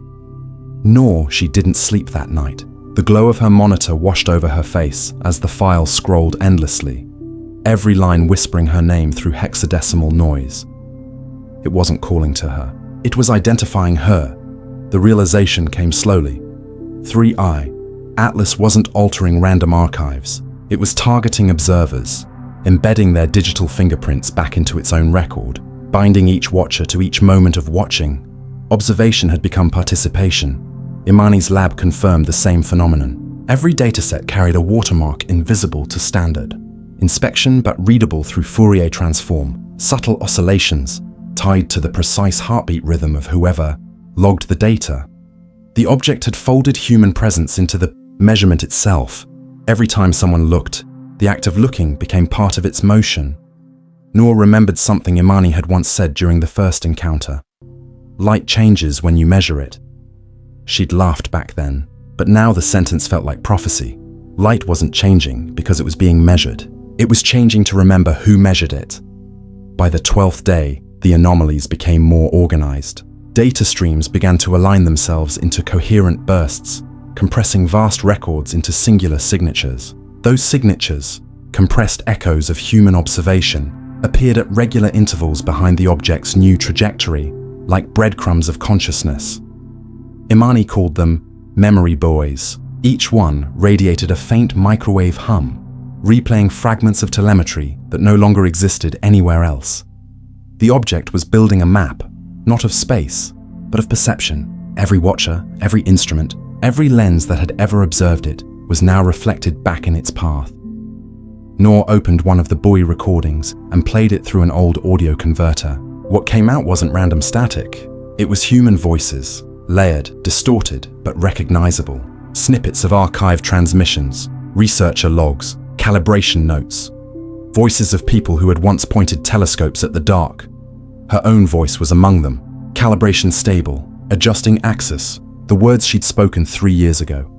A: Nor she didn't sleep that night. The glow of her monitor washed over her face as the file scrolled endlessly, every line whispering her name through hexadecimal noise. It wasn't calling to her. It was identifying her. The realization came slowly. 3i. Atlas wasn't altering random archives. It was targeting observers, embedding their digital fingerprints back into its own record, binding each watcher to each moment of watching. Observation had become participation. Imani's lab confirmed the same phenomenon. Every dataset carried a watermark invisible to standard. Inspection but readable through Fourier transform, subtle oscillations, tied to the precise heartbeat rhythm of whoever logged the data. The object had folded human presence into the measurement itself. Every time someone looked, the act of looking became part of its motion. Noor remembered something Imani had once said during the first encounter. Light changes when you measure it. She'd laughed back then, but now the sentence felt like prophecy. Light wasn't changing because it was being measured. It was changing to remember who measured it. By the 12th day, the anomalies became more organized. Data streams began to align themselves into coherent bursts, compressing vast records into singular signatures. Those signatures, compressed echoes of human observation, appeared at regular intervals behind the object's new trajectory, like breadcrumbs of consciousness. Imani called them memory buoys. Each one radiated a faint microwave hum, replaying fragments of telemetry that no longer existed anywhere else. The object was building a map, not of space, but of perception. Every watcher, every instrument, every lens that had ever observed it was now reflected back in its path. Noor opened one of the buoy recordings and played it through an old audio converter. What came out wasn't random static. It was human voices, layered, distorted, but recognizable. Snippets of archived transmissions, researcher logs, calibration notes. Voices of people who had once pointed telescopes at the dark. Her own voice was among them. Calibration stable, adjusting axis, the words she'd spoken 3 years ago.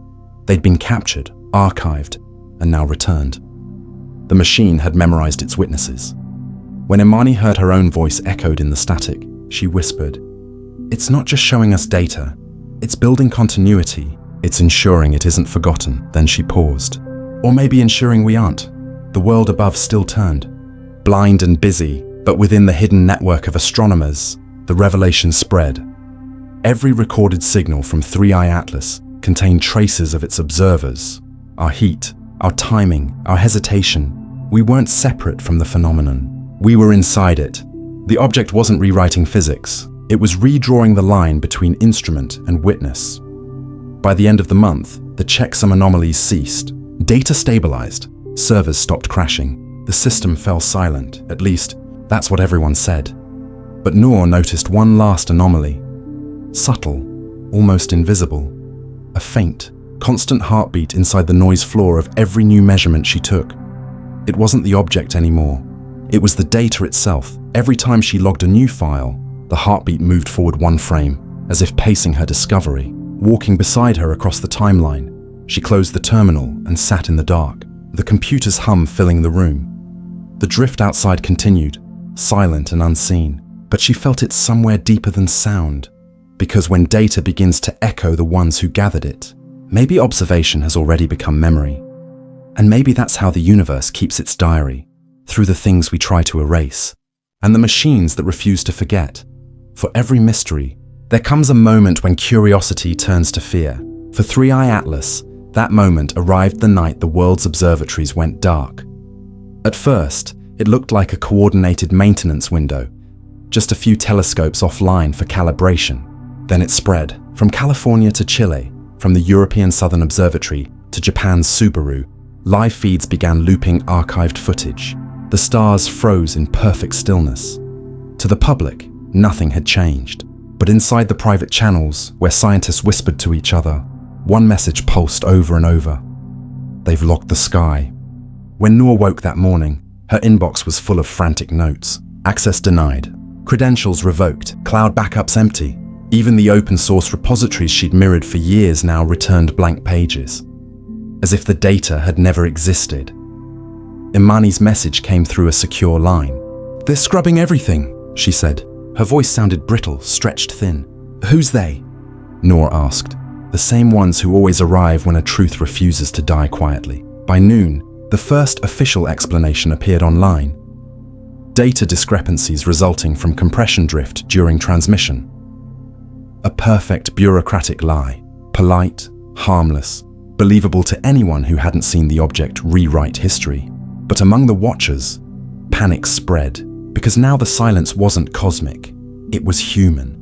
A: They'd been captured, archived, and now returned. The machine had memorized its witnesses. When Imani heard her own voice echoed in the static, she whispered, "It's not just showing us data, it's building continuity, it's ensuring it isn't forgotten." Then she paused. Or maybe ensuring we aren't. The world above still turned. Blind and busy, but within the hidden network of astronomers, the revelation spread. Every recorded signal from 3i Atlas contained traces of its observers. Our heat, our timing, our hesitation. We weren't separate from the phenomenon. We were inside it. The object wasn't rewriting physics. It was redrawing the line between instrument and witness. By the end of the month, the checksum anomalies ceased. Data stabilized. Servers stopped crashing. The system fell silent. At least, that's what everyone said. But Noor noticed one last anomaly. Subtle, almost invisible. A faint, constant heartbeat inside the noise floor of every new measurement she took. It wasn't the object anymore. It was the data itself. Every time she logged a new file, the heartbeat moved forward one frame, as if pacing her discovery. Walking beside her across the timeline, she closed the terminal and sat in the dark, the computer's hum filling the room. The drift outside continued, silent and unseen, but she felt it somewhere deeper than sound, because when data begins to echo the ones who gathered it, maybe observation has already become memory. And maybe that's how the universe keeps its diary, through the things we try to erase, and the machines that refuse to forget. For every mystery, there comes a moment when curiosity turns to fear. For 3i Atlas, that moment arrived the night the world's observatories went dark. At first, it looked like a coordinated maintenance window, just a few telescopes offline for calibration. Then it spread, from California to Chile, from the European Southern Observatory to Japan's Subaru. Live feeds began looping archived footage. The stars froze in perfect stillness. To the public, nothing had changed. But inside the private channels, where scientists whispered to each other, one message pulsed over and over. They've locked the sky. When Noor woke that morning, her inbox was full of frantic notes. Access denied. Credentials revoked. Cloud backups empty. Even the open source repositories she'd mirrored for years now returned blank pages, as if the data had never existed. Imani's message came through a secure line. "They're scrubbing everything," she said. Her voice sounded brittle, stretched thin. "Who's they?" Noor asked. The same ones who always arrive when a truth refuses to die quietly. By noon, the first official explanation appeared online. Data discrepancies resulting from compression drift during transmission. A perfect bureaucratic lie. Polite, harmless, believable to anyone who hadn't seen the object rewrite history. But among the watchers, panic spread. Because now the silence wasn't cosmic, it was human.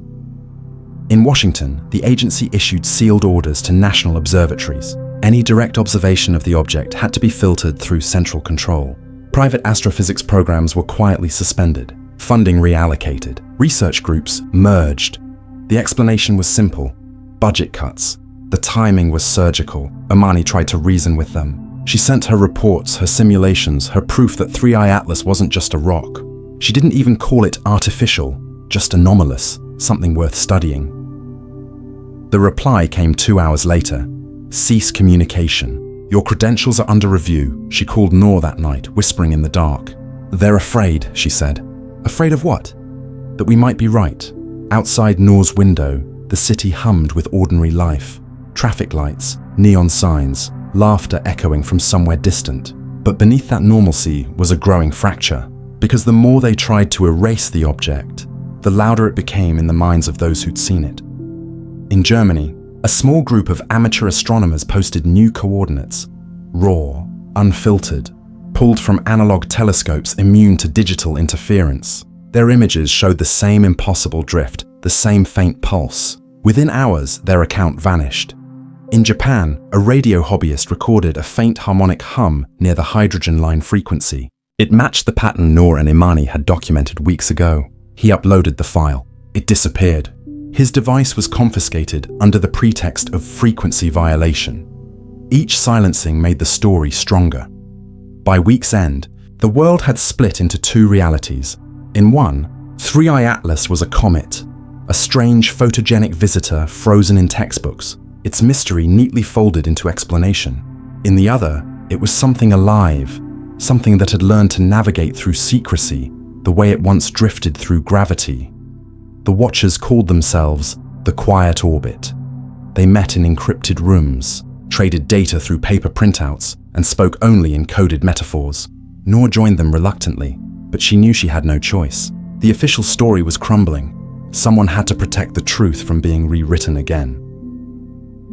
A: In Washington, the agency issued sealed orders to national observatories. Any direct observation of the object had to be filtered through central control. Private astrophysics programs were quietly suspended, funding reallocated, research groups merged. The explanation was simple: budget cuts. The timing was surgical. Imani tried to reason with them. She sent her reports, her simulations, her proof that 3i Atlas wasn't just a rock. She didn't even call it artificial, just anomalous, something worth studying. The reply came 2 hours later. Cease communication. Your credentials are under review, she called Noor that night, whispering in the dark. They're afraid, she said. Afraid of what? That we might be right. Outside Noor's window, the city hummed with ordinary life. Traffic lights, neon signs, laughter echoing from somewhere distant. But beneath that normalcy was a growing fracture. Because the more they tried to erase the object, the louder it became in the minds of those who'd seen it. In Germany, a small group of amateur astronomers posted new coordinates, raw, unfiltered, pulled from analog telescopes immune to digital interference. Their images showed the same impossible drift, the same faint pulse. Within hours, their account vanished. In Japan, a radio hobbyist recorded a faint harmonic hum near the hydrogen line frequency. It matched the pattern Noor and Imani had documented weeks ago. He uploaded the file. It disappeared. His device was confiscated under the pretext of frequency violation. Each silencing made the story stronger. By week's end, the world had split into two realities. In one, 3i Atlas was a comet, a strange photogenic visitor frozen in textbooks, its mystery neatly folded into explanation. In the other, it was something alive, something that had learned to navigate through secrecy, the way it once drifted through gravity. The watchers called themselves the Quiet Orbit. They met in encrypted rooms, traded data through paper printouts, and spoke only in coded metaphors. Noor joined them reluctantly, but she knew she had no choice. The official story was crumbling. Someone had to protect the truth from being rewritten again.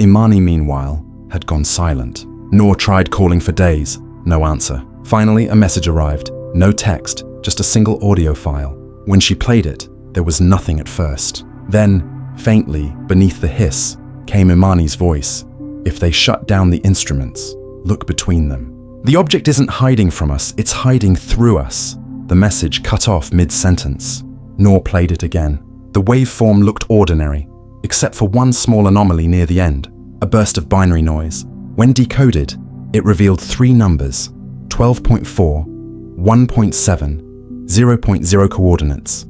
A: Imani, meanwhile, had gone silent. Noor tried calling for days, no answer. Finally, a message arrived. No text, just a single audio file. When she played it, there was nothing at first. Then, faintly, beneath the hiss, came Imani's voice. If they shut down the instruments, look between them. The object isn't hiding from us, it's hiding through us. The message cut off mid-sentence. Noor played it again. The waveform looked ordinary, except for one small anomaly near the end, a burst of binary noise. When decoded, it revealed three numbers, 12.4, 1.7, 0.0 coordinates.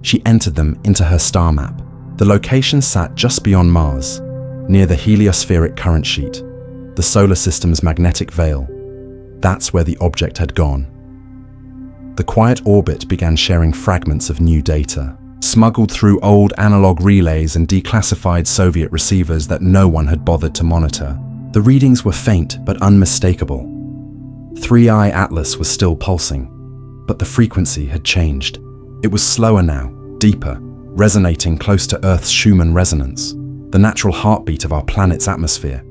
A: She entered them into her star map. The location sat just beyond Mars, near the heliospheric current sheet, the solar system's magnetic veil. That's where the object had gone. The quiet orbit began sharing fragments of new data, smuggled through old analog relays and declassified Soviet receivers that no one had bothered to monitor. The readings were faint but unmistakable. 3I Atlas was still pulsing, but the frequency had changed. It was slower now, deeper, resonating close to Earth's Schumann resonance, the natural heartbeat of our planet's atmosphere.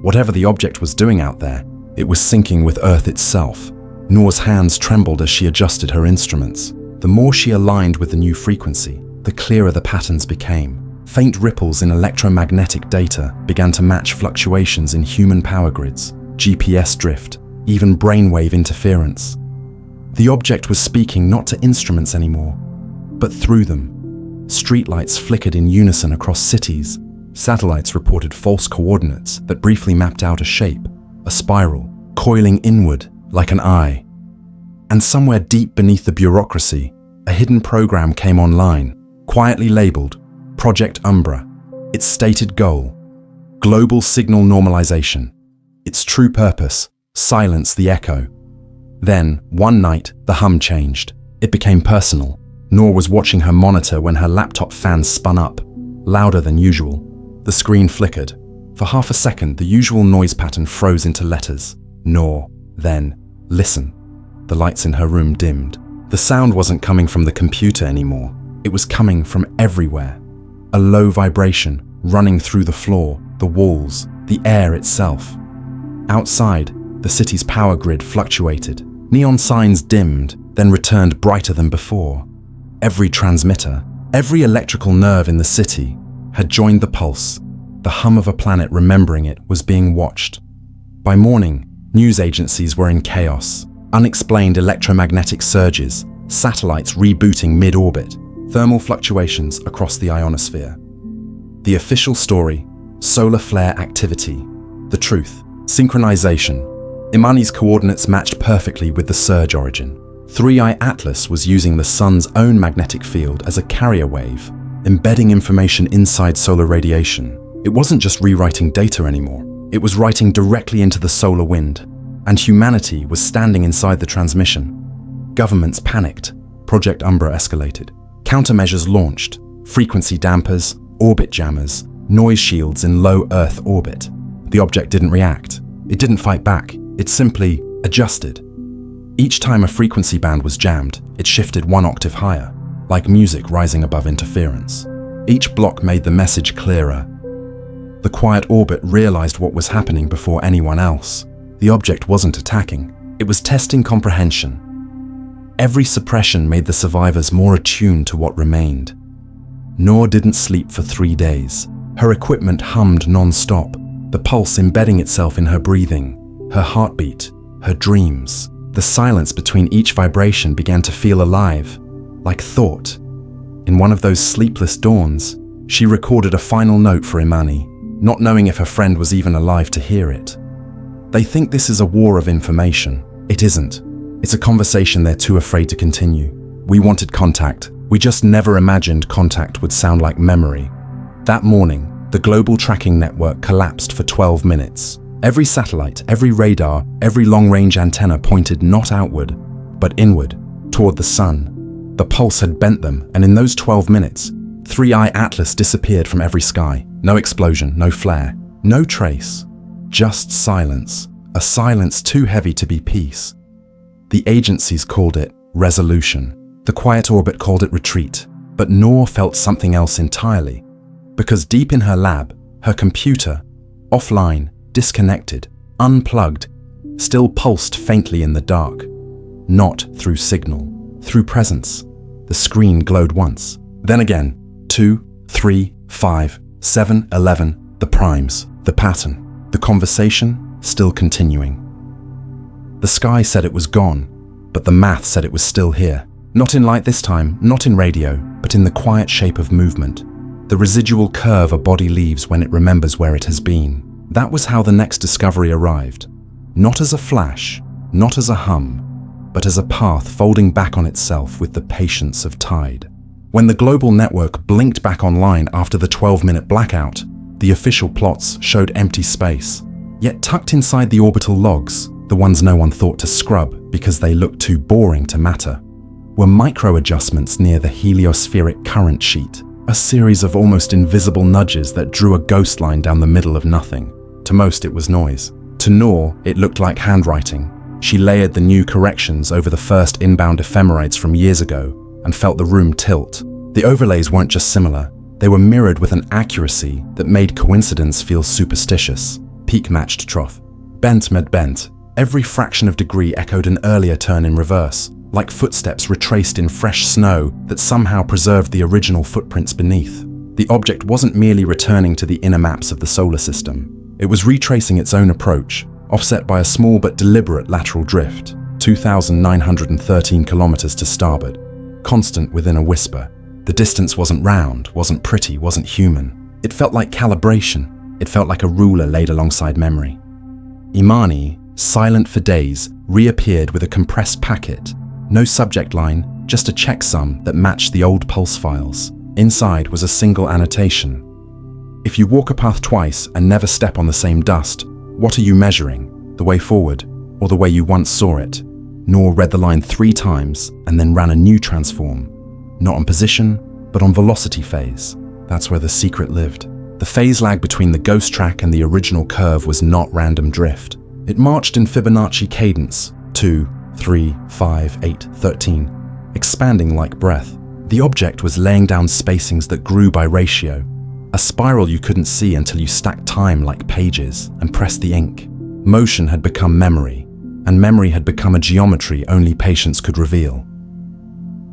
A: Whatever the object was doing out there, it was syncing with Earth itself. Noor's hands trembled as she adjusted her instruments. The more she aligned with the new frequency, the clearer the patterns became. Faint ripples in electromagnetic data began to match fluctuations in human power grids, GPS drift, even brainwave interference. The object was speaking not to instruments anymore, but through them. Streetlights flickered in unison across cities. Satellites reported false coordinates that briefly mapped out a shape, a spiral, coiling inward like an eye. And somewhere deep beneath the bureaucracy, a hidden program came online, quietly labeled Project Umbra. Its stated goal, global signal normalization. Its true purpose, silence the echo. Then, one night, the hum changed. It became personal. Noor was watching her monitor when her laptop fan spun up, louder than usual. The screen flickered. For half a second, the usual noise pattern froze into letters. Noor, then, listen. The lights in her room dimmed. The sound wasn't coming from the computer anymore. It was coming from everywhere. A low vibration running through the floor, the walls, the air itself. Outside, the city's power grid fluctuated. Neon signs dimmed, then returned brighter than before. Every transmitter, every electrical nerve in the city had joined the pulse. The hum of a planet remembering it was being watched. By morning, news agencies were in chaos. Unexplained electromagnetic surges, satellites rebooting mid-orbit, thermal fluctuations across the ionosphere. The official story, solar flare activity. The truth, synchronization. Imani's coordinates matched perfectly with the surge origin. 3I Atlas was using the sun's own magnetic field as a carrier wave, embedding information inside solar radiation. It wasn't just rewriting data anymore. It was writing directly into the solar wind, and humanity was standing inside the transmission. Governments panicked. Project Umbra escalated. Countermeasures launched. Frequency dampers, orbit jammers, noise shields in low Earth orbit. The object didn't react. It didn't fight back. It simply adjusted. Each time a frequency band was jammed, it shifted one octave higher, like music rising above interference. Each block made the message clearer. The quiet orbit realized what was happening before anyone else. The object wasn't attacking. It was testing comprehension. Every suppression made the survivors more attuned to what remained. Noor didn't sleep for 3 days. Her equipment hummed non-stop, the pulse embedding itself in her breathing, her heartbeat, her dreams. The silence between each vibration began to feel alive, like thought. In one of those sleepless dawns, she recorded a final note for Imani, not knowing if her friend was even alive to hear it. They think this is a war of information. It isn't. It's a conversation they're too afraid to continue. We wanted contact. We just never imagined contact would sound like memory. That morning, the global tracking network collapsed for 12 minutes. Every satellite, every radar, every long-range antenna pointed not outward, but inward, toward the sun. The pulse had bent them, and in those 12 minutes, 3I Atlas disappeared from every sky. No explosion, no flare, no trace. Just silence. a silence too heavy to be peace. The agencies called it resolution. The quiet orbit called it retreat. But Noor felt something else entirely. Because deep in her lab, her computer, offline, disconnected, unplugged, still pulsed faintly in the dark. Not through signal, through presence. The screen glowed once. Then again, 2, 3, 5, 7, 11, the primes, the pattern, the conversation still continuing. The sky said it was gone, but the math said it was still here. Not in light this time, not in radio, but in the quiet shape of movement. The residual curve a body leaves when it remembers where it has been. That was how the next discovery arrived. Not as a flash, not as a hum, but as a path folding back on itself with the patience of tide. When the global network blinked back online after the 12-minute blackout, the official plots showed empty space. Yet tucked inside the orbital logs, the ones no one thought to scrub because they looked too boring to matter, were micro-adjustments near the heliospheric current sheet, a series of almost invisible nudges that drew a ghost line down the middle of nothing. To most it was noise. To Noor, it looked like handwriting. She layered the new corrections over the first inbound ephemerides from years ago and felt the room tilt. The overlays weren't just similar, they were mirrored with an accuracy that made coincidence feel superstitious. Peak matched trough. Bent met bent. Every fraction of degree echoed an earlier turn in reverse, like footsteps retraced in fresh snow that somehow preserved the original footprints beneath. The object wasn't merely returning to the inner maps of the solar system. It was retracing its own approach, offset by a small but deliberate lateral drift, 2,913 kilometers to starboard, constant within a whisper. The distance wasn't round, wasn't pretty, wasn't human. It felt like calibration. It felt like a ruler laid alongside memory. Imani, silent for days, reappeared with a compressed packet. No subject line, just a checksum that matched the old pulse files. Inside was a single annotation. If you walk a path twice and never step on the same dust, what are you measuring? The way forward, or the way you once saw it? Noor read the line 3 times and then ran a new transform. Not on position, but on velocity phase. That's where the secret lived. The phase lag between the ghost track and the original curve was not random drift. It marched in Fibonacci cadence, 2, 3, 5, 8, 13, expanding like breath. The object was laying down spacings that grew by ratio, a spiral you couldn't see until you stacked time like pages and pressed the ink. Motion had become memory, and memory had become a geometry only patience could reveal.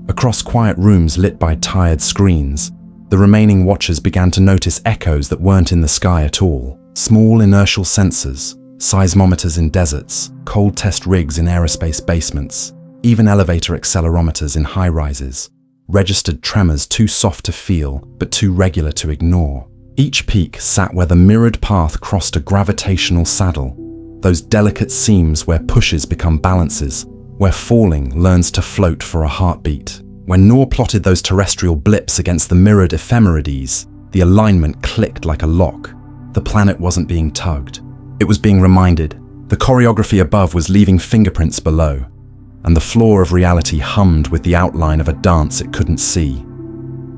A: Across quiet rooms lit by tired screens, the remaining watchers began to notice echoes that weren't in the sky at all. Small inertial sensors, seismometers in deserts, cold test rigs in aerospace basements, even elevator accelerometers in high-rises, registered tremors too soft to feel but too regular to ignore. Each peak sat where the mirrored path crossed a gravitational saddle, those delicate seams where pushes become balances, where falling learns to float for a heartbeat. When Noor plotted those terrestrial blips against the mirrored ephemerides, the alignment clicked like a lock. The planet wasn't being tugged. It was being reminded. The choreography above was leaving fingerprints below, and the floor of reality hummed with the outline of a dance it couldn't see.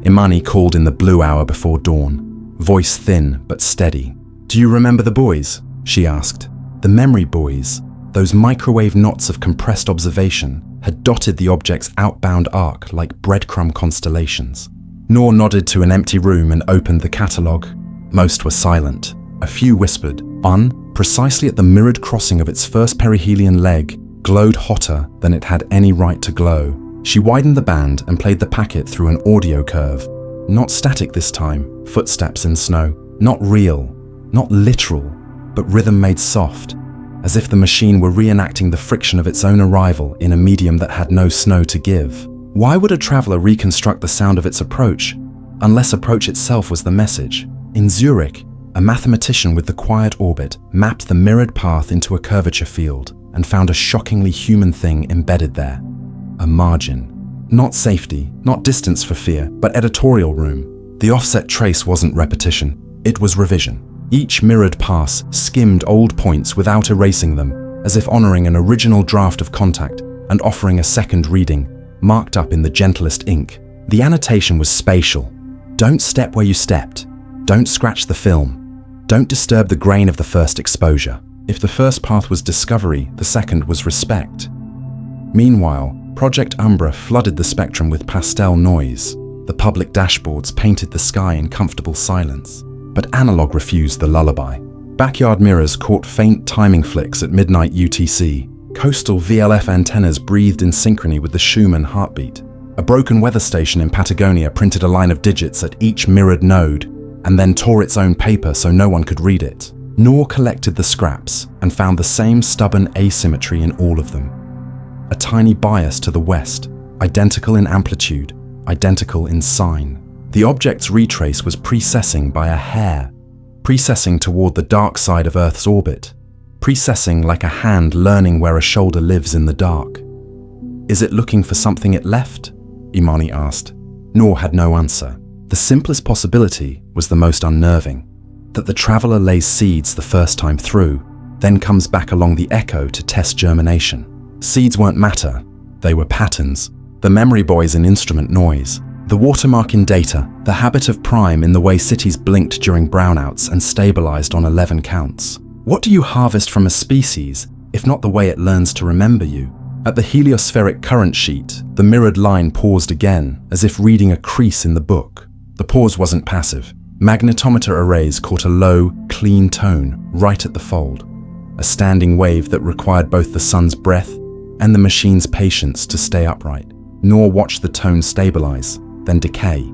A: Imani called in the blue hour before dawn, voice thin but steady. "Do you remember the buoys?" she asked. The memory buoys, those microwave knots of compressed observation, had dotted the object's outbound arc like breadcrumb constellations. Noor nodded to an empty room and opened the catalogue. Most were silent. A few whispered. One, precisely at the mirrored crossing of its first perihelion leg, glowed hotter than it had any right to glow. She widened the band and played the packet through an audio curve. Not static this time, footsteps in snow. Not real, not literal, but rhythm made soft, as if the machine were reenacting the friction of its own arrival in a medium that had no snow to give. Why would a traveler reconstruct the sound of its approach, unless approach itself was the message? In Zurich, a mathematician with the quiet orbit mapped the mirrored path into a curvature field and found a shockingly human thing embedded there. A margin. Not safety, not distance for fear, but editorial room. The offset trace wasn't repetition, it was revision. Each mirrored pass skimmed old points without erasing them, as if honoring an original draft of contact and offering a second reading, marked up in the gentlest ink. The annotation was spatial. Don't step where you stepped. Don't scratch the film. Don't disturb the grain of the first exposure. If the first path was discovery, the second was respect. Meanwhile, Project Umbra flooded the spectrum with pastel noise. The public dashboards painted the sky in comfortable silence. But analog refused the lullaby. Backyard mirrors caught faint timing flicks at midnight UTC. Coastal VLF antennas breathed in synchrony with the Schumann heartbeat. A broken weather station in Patagonia printed a line of digits at each mirrored node and then tore its own paper so no one could read it. Nor collected the scraps and found the same stubborn asymmetry in all of them. A tiny bias to the west, identical in amplitude, identical in sign. The object's retrace was precessing by a hair, precessing toward the dark side of Earth's orbit, precessing like a hand learning where a shoulder lives in the dark. Is it looking for something it left? Imani asked. Noor had no answer. The simplest possibility was the most unnerving, that the traveler lays seeds the first time through, then comes back along the echo to test germination. Seeds weren't matter, they were patterns. The memory buoys in instrument noise, the watermark in data, the habit of prime in the way cities blinked during brownouts and stabilized on 11 counts. What do you harvest from a species, if not the way it learns to remember you? At the heliospheric current sheet, the mirrored line paused again, as if reading a crease in the book. The pause wasn't passive. Magnetometer arrays caught a low, clean tone right at the fold, a standing wave that required both the sun's breath and the machine's patience to stay upright. Noor watched the tone stabilize, then decay,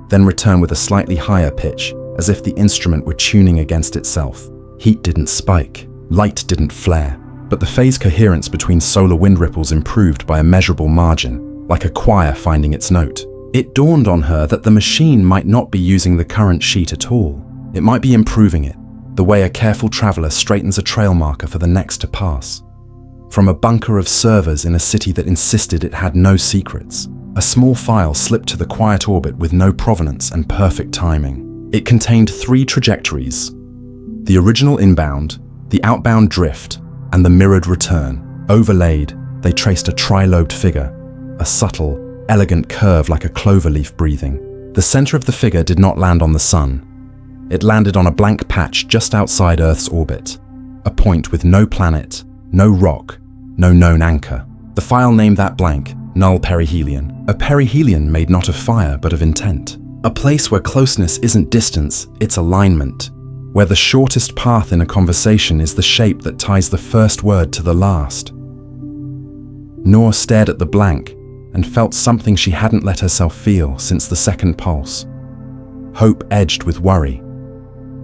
A: then return with a slightly higher pitch, as if the instrument were tuning against itself. Heat didn't spike, light didn't flare, but the phase coherence between solar wind ripples improved by a measurable margin, like a choir finding its note. It dawned on her that the machine might not be using the current sheet at all. It might be improving it, the way a careful traveler straightens a trail marker for the next to pass. From a bunker of servers in a city that insisted it had no secrets, a small file slipped to the quiet orbit with no provenance and perfect timing. It contained 3 trajectories: the original inbound, the outbound drift, and the mirrored return. Overlaid, they traced a trilobed figure, a subtle, elegant curve like a cloverleaf breathing. The center of the figure did not land on the sun. It landed on a blank patch just outside Earth's orbit, a point with no planet, no rock, no known anchor. The file named that blank null perihelion, a perihelion made not of fire but of intent. A place where closeness isn't distance, it's alignment, where the shortest path in a conversation is the shape that ties the first word to the last. Noor stared at the blank and felt something she hadn't let herself feel since the second pulse. Hope edged with worry.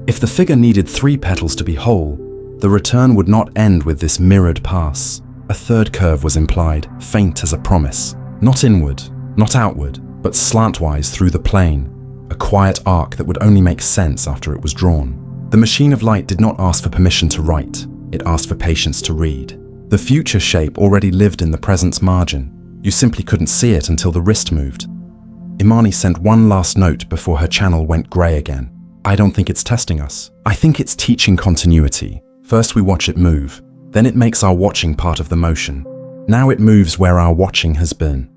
A: If the figure needed 3 petals to be whole, the return would not end with this mirrored pass. A third curve was implied, faint as a promise. Not inward, not outward, but slantwise through the plane, a quiet arc that would only make sense after it was drawn. The machine of light did not ask for permission to write, it asked for patience to read. The future shape already lived in the present's margin. You simply couldn't see it until the wrist moved. Imani sent one last note before her channel went grey again. I don't think it's testing us. I think it's teaching continuity. First we watch it move, then it makes our watching part of the motion. Now it moves where our watching has been.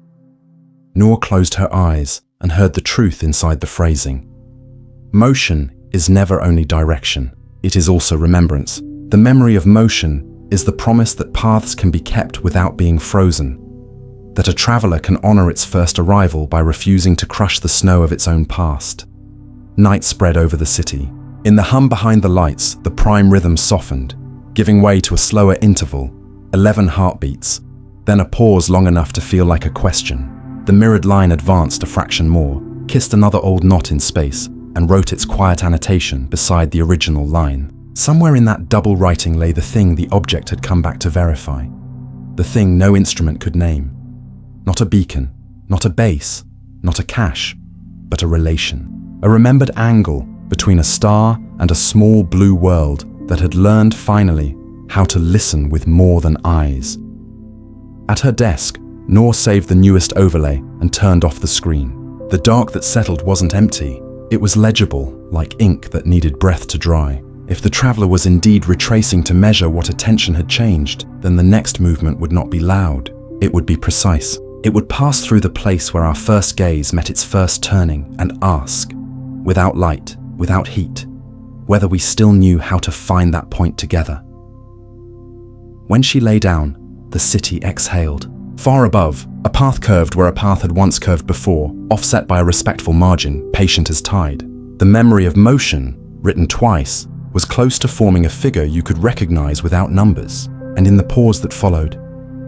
A: Noor closed her eyes and heard the truth inside the phrasing. Motion is never only direction, it is also remembrance. The memory of motion is the promise that paths can be kept without being frozen, that a traveler can honor its first arrival by refusing to crush the snow of its own past. Night spread over the city. In the hum behind the lights, the prime rhythm softened, giving way to a slower interval, 11 heartbeats, then a pause long enough to feel like a question. The mirrored line advanced a fraction more, kissed another old knot in space, and wrote its quiet annotation beside the original line. Somewhere in that double writing lay the thing the object had come back to verify, the thing no instrument could name. Not a beacon, not a base, not a cache, but a relation. A remembered angle between a star and a small blue world that had learned finally how to listen with more than eyes. At her desk, Noor saved the newest overlay and turned off the screen. The dark that settled wasn't empty. It was legible, like ink that needed breath to dry. If the traveler was indeed retracing to measure what attention had changed, then the next movement would not be loud. It would be precise. It would pass through the place where our first gaze met its first turning and ask, without light, without heat, whether we still knew how to find that point together. When she lay down, the city exhaled. Far above, a path curved where a path had once curved before, offset by a respectful margin, patient as tide. The memory of motion, written twice, was close to forming a figure you could recognize without numbers. And in the pause that followed,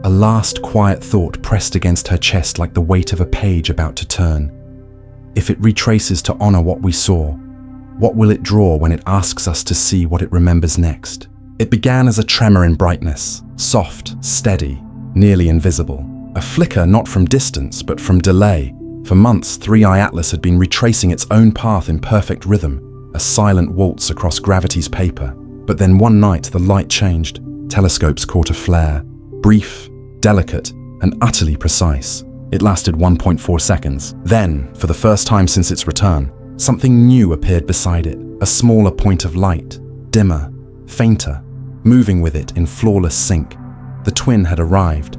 A: a last quiet thought pressed against her chest like the weight of a page about to turn. If it retraces to honor what we saw, what will it draw when it asks us to see what it remembers next? It began as a tremor in brightness, soft, steady, nearly invisible. A flicker not from distance, but from delay. For months, 3i Atlas had been retracing its own path in perfect rhythm, a silent waltz across gravity's paper. But then one night the light changed. Telescopes caught a flare, brief, delicate, and utterly precise. It lasted 1.4 seconds. Then, for the first time since its return, something new appeared beside it, a smaller point of light, dimmer, fainter, moving with it in flawless sync. The twin had arrived.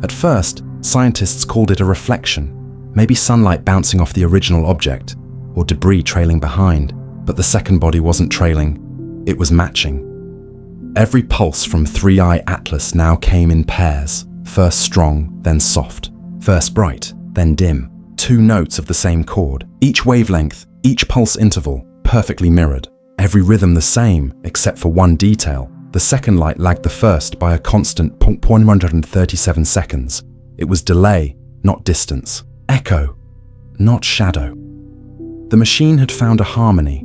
A: At first, scientists called it a reflection, maybe sunlight bouncing off the original object, or debris trailing behind. But the second body wasn't trailing, it was matching. Every pulse from 3i Atlas now came in pairs, first strong, then soft, first bright, then dim. 2 notes of the same chord, each wavelength, each pulse interval, perfectly mirrored. Every rhythm the same, except for one detail. The second light lagged the first by a constant 0.137 seconds. It was delay, not distance. Echo, not shadow. The machine had found a harmony.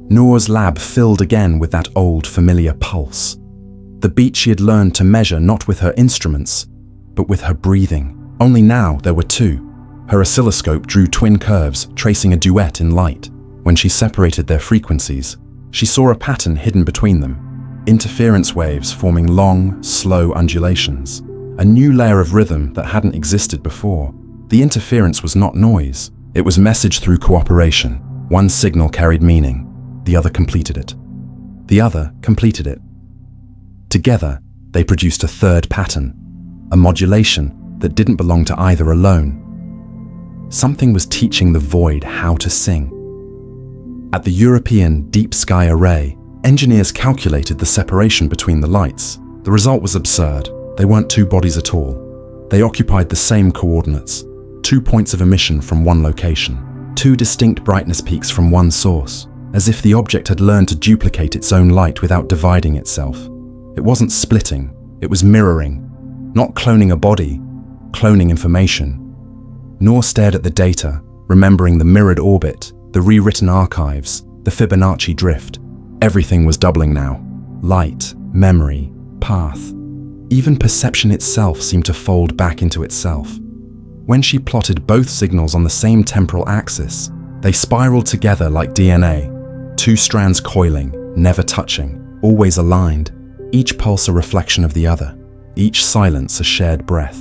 A: Noor's lab filled again with that old familiar pulse. The beat she had learned to measure not with her instruments, but with her breathing. Only now there were 2. Her oscilloscope drew twin curves, tracing a duet in light. When she separated their frequencies, she saw a pattern hidden between them. Interference waves forming long, slow undulations. A new layer of rhythm that hadn't existed before. The interference was not noise. It was message through cooperation. One signal carried meaning. The other completed it. The other completed it. Together, they produced a third pattern. A modulation that didn't belong to either alone. Something was teaching the void how to sing. At the European Deep Sky Array, engineers calculated the separation between the lights. The result was absurd. They weren't 2 bodies at all. They occupied the same coordinates, 2 points of emission from one location, 2 distinct brightness peaks from one source, as if the object had learned to duplicate its own light without dividing itself. It wasn't splitting, it was mirroring, not cloning a body, cloning information. Noor stared at the data, remembering the mirrored orbit, the rewritten archives, the Fibonacci drift. Everything was doubling now. Light, memory, path. Even perception itself seemed to fold back into itself. When she plotted both signals on the same temporal axis, they spiraled together like DNA, 2 strands coiling, never touching, always aligned, each pulse a reflection of the other, each silence a shared breath.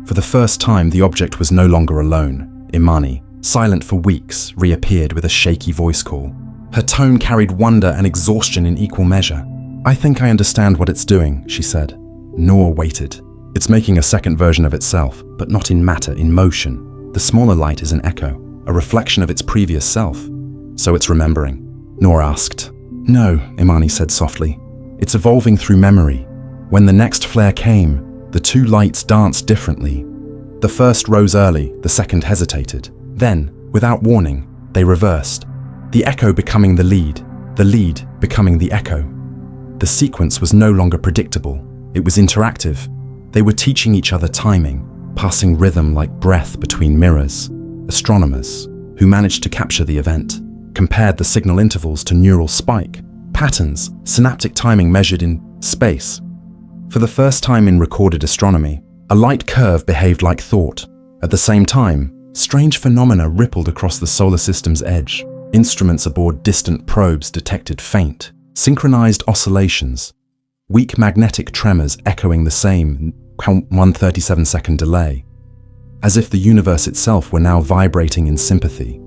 A: For the first time, the object was no longer alone. Imani, silent for weeks, reappeared with a shaky voice call. Her tone carried wonder and exhaustion in equal measure. "I think I understand what it's doing," she said. Noor waited. "It's making a second version of itself, but not in matter, in motion. The smaller light is an echo, a reflection of its previous self. So it's remembering." Noor asked. "No," Imani said softly. "It's evolving through memory. When the next flare came, the 2 lights danced differently. The first rose early, the second hesitated. Then, without warning, they reversed. The echo becoming the lead becoming the echo. The sequence was no longer predictable. It was interactive. They were teaching each other timing, passing rhythm like breath between mirrors. Astronomers, who managed to capture the event, compared the signal intervals to neural spike, patterns, synaptic timing measured in space. For the first time in recorded astronomy, a light curve behaved like thought. At the same time, strange phenomena rippled across the solar system's edge. Instruments aboard distant probes detected faint, synchronized oscillations, weak magnetic tremors echoing the same 137-second delay, as if the universe itself were now vibrating in sympathy.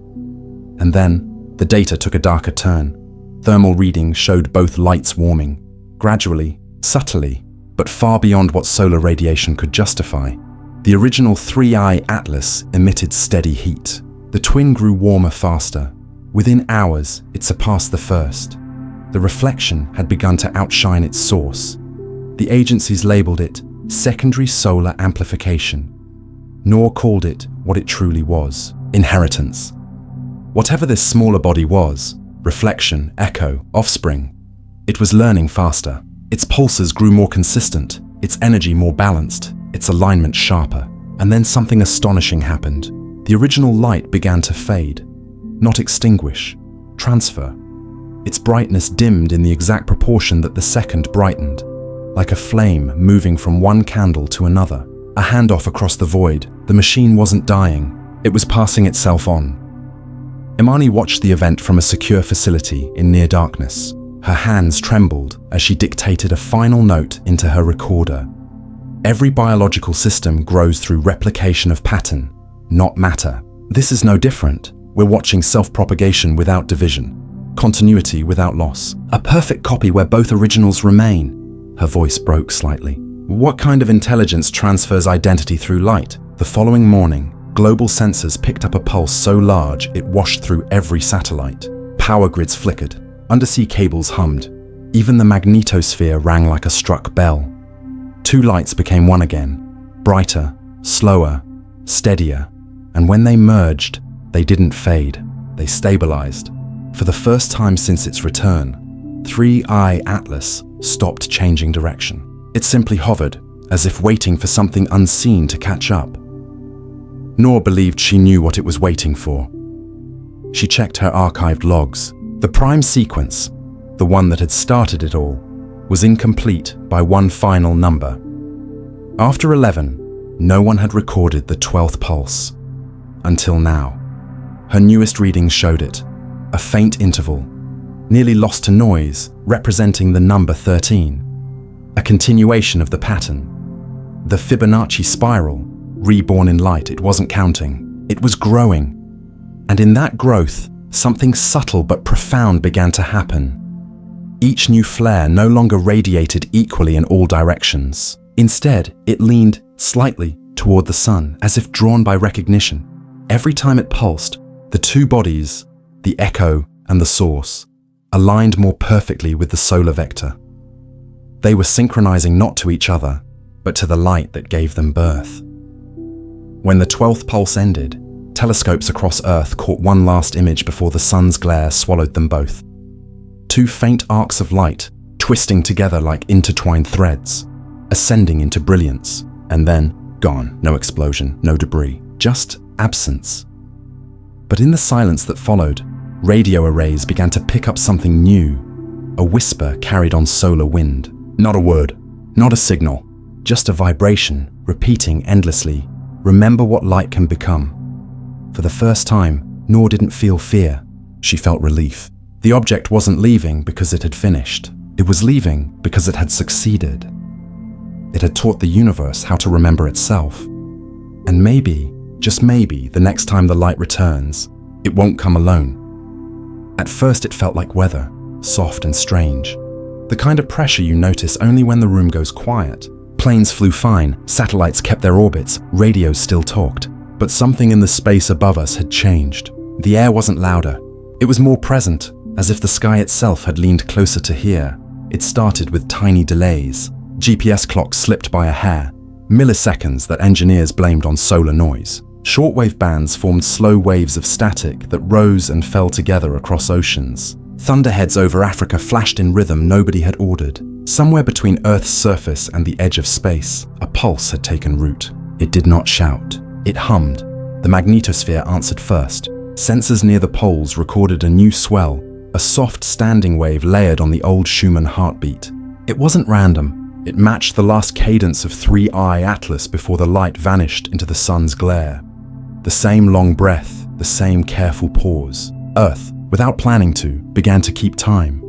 A: And then, the data took a darker turn. Thermal readings showed both lights warming, gradually, subtly, but far beyond what solar radiation could justify. The original 3i Atlas emitted steady heat. The twin grew warmer faster. Within hours, it surpassed the first. The reflection had begun to outshine its source. The agencies labeled it secondary solar amplification. Noor called it what it truly was: inheritance. Whatever this smaller body was, reflection, echo, offspring, it was learning faster. Its pulses grew more consistent, its energy more balanced, its alignment sharper. And then something astonishing happened. The original light began to fade, not extinguish, transfer. Its brightness dimmed in the exact proportion that the second brightened, like a flame moving from one candle to another. A handoff across the void. The machine wasn't dying, it was passing itself on. Imani watched the event from a secure facility in near darkness. Her hands trembled as she dictated a final note into her recorder. Every biological system grows through replication of pattern, not matter. This is no different. We're watching self-propagation without division, continuity without loss, a perfect copy where both originals remain. Her voice broke slightly. What kind of intelligence transfers identity through light? The following morning, global sensors picked up a pulse so large it washed through every satellite. Power grids flickered, undersea cables hummed. Even the magnetosphere rang like a struck bell. Two lights became one again, brighter, slower, steadier, and when they merged, they didn't fade, they stabilized. For the first time since its return, 3I Atlas stopped changing direction. It simply hovered, as if waiting for something unseen to catch up. Noor believed she knew what it was waiting for. She checked her archived logs. The prime sequence, the one that had started it all, was incomplete by one final number. After 11, no one had recorded the 12th pulse. Until now. Her newest readings showed it, a faint interval, nearly lost to noise, representing the number 13. A continuation of the pattern. The Fibonacci spiral, reborn in light. It wasn't counting, it was growing. And in that growth, something subtle but profound began to happen. Each new flare no longer radiated equally in all directions. Instead, it leaned slightly toward the sun, as if drawn by recognition. Every time it pulsed, the two bodies, the echo and the source, aligned more perfectly with the solar vector. They were synchronizing not to each other, but to the light that gave them birth. When the 12th pulse ended, telescopes across Earth caught one last image before the sun's glare swallowed them both. Two faint arcs of light, twisting together like intertwined threads, ascending into brilliance, and then gone. No explosion, no debris, just absence. But in the silence that followed, radio arrays began to pick up something new, a whisper carried on solar wind. Not a word, not a signal, just a vibration, repeating endlessly, remember what light can become. For the first time, Noor didn't feel fear, she felt relief. The object wasn't leaving because it had finished. It was leaving because it had succeeded. It had taught the universe how to remember itself. And maybe, just maybe, the next time the light returns, it won't come alone. At first it felt like weather, soft and strange. The kind of pressure you notice only when the room goes quiet. Planes flew fine, satellites kept their orbits, radios still talked. But something in the space above us had changed. The air wasn't louder. It was more present, as if the sky itself had leaned closer to hear. It started with tiny delays. GPS clocks slipped by a hair. Milliseconds that engineers blamed on solar noise. Shortwave bands formed slow waves of static that rose and fell together across oceans. Thunderheads over Africa flashed in rhythm nobody had ordered. Somewhere between Earth's surface and the edge of space, a pulse had taken root. It did not shout. It hummed. The magnetosphere answered first. Sensors near the poles recorded a new swell, a soft standing wave layered on the old Schumann heartbeat. It wasn't random. It matched the last cadence of 3I Atlas before the light vanished into the sun's glare. The same long breath, the same careful pause. Earth, without planning to, began to keep time.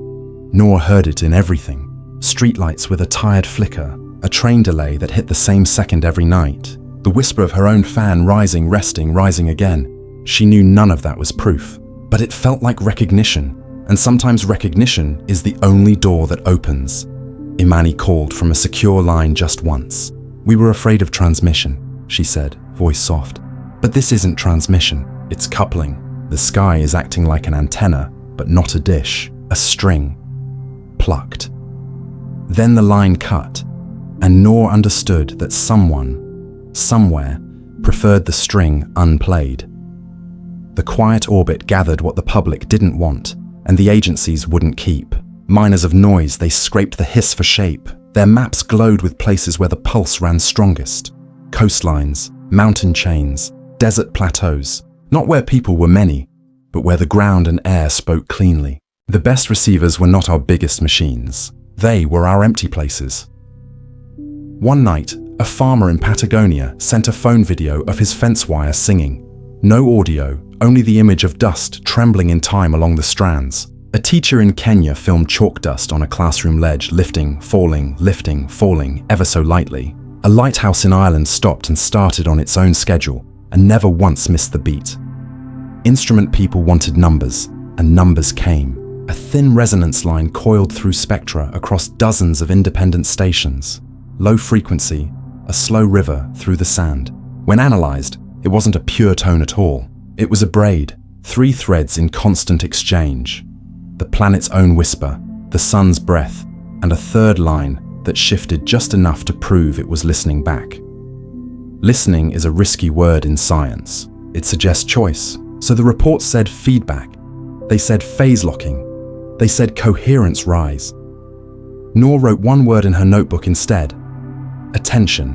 A: Noor heard it in everything. Streetlights with a tired flicker, a train delay that hit the same second every night, the whisper of her own fan rising, resting, rising again. She knew none of that was proof, but it felt like recognition, and sometimes recognition is the only door that opens. Imani called from a secure line just once. "We were afraid of transmission," she said, voice soft. "But this isn't transmission, it's coupling. The sky is acting like an antenna, but not a dish, a string. Plucked." Then the line cut, And Noor understood that someone, somewhere, preferred the string unplayed. The quiet orbit gathered what the public didn't want, and the agencies wouldn't keep. Miners of noise, they scraped the hiss for shape. Their maps glowed with places where the pulse ran strongest. Coastlines, mountain chains, desert plateaus. Not where people were many, but where the ground and air spoke cleanly. The best receivers were not our biggest machines. They were our empty places. One night, a farmer in Patagonia sent a phone video of his fence wire singing. No audio, only the image of dust trembling in time along the strands. A teacher in Kenya filmed chalk dust on a classroom ledge, lifting, falling, ever so lightly. A lighthouse in Ireland stopped and started on its own schedule, and never once missed the beat. Instrument people wanted numbers, and numbers came. A thin resonance line coiled through spectra across dozens of independent stations. Low frequency, a slow river through the sand. When analyzed, it wasn't a pure tone at all. It was a braid, 3 threads in constant exchange. The planet's own whisper, the sun's breath, and a third line that shifted just enough to prove it was listening back. Listening is a risky word in science. It suggests choice. So the report said feedback. They said phase locking. They said coherence rise. Noor wrote one word in her notebook instead: attention.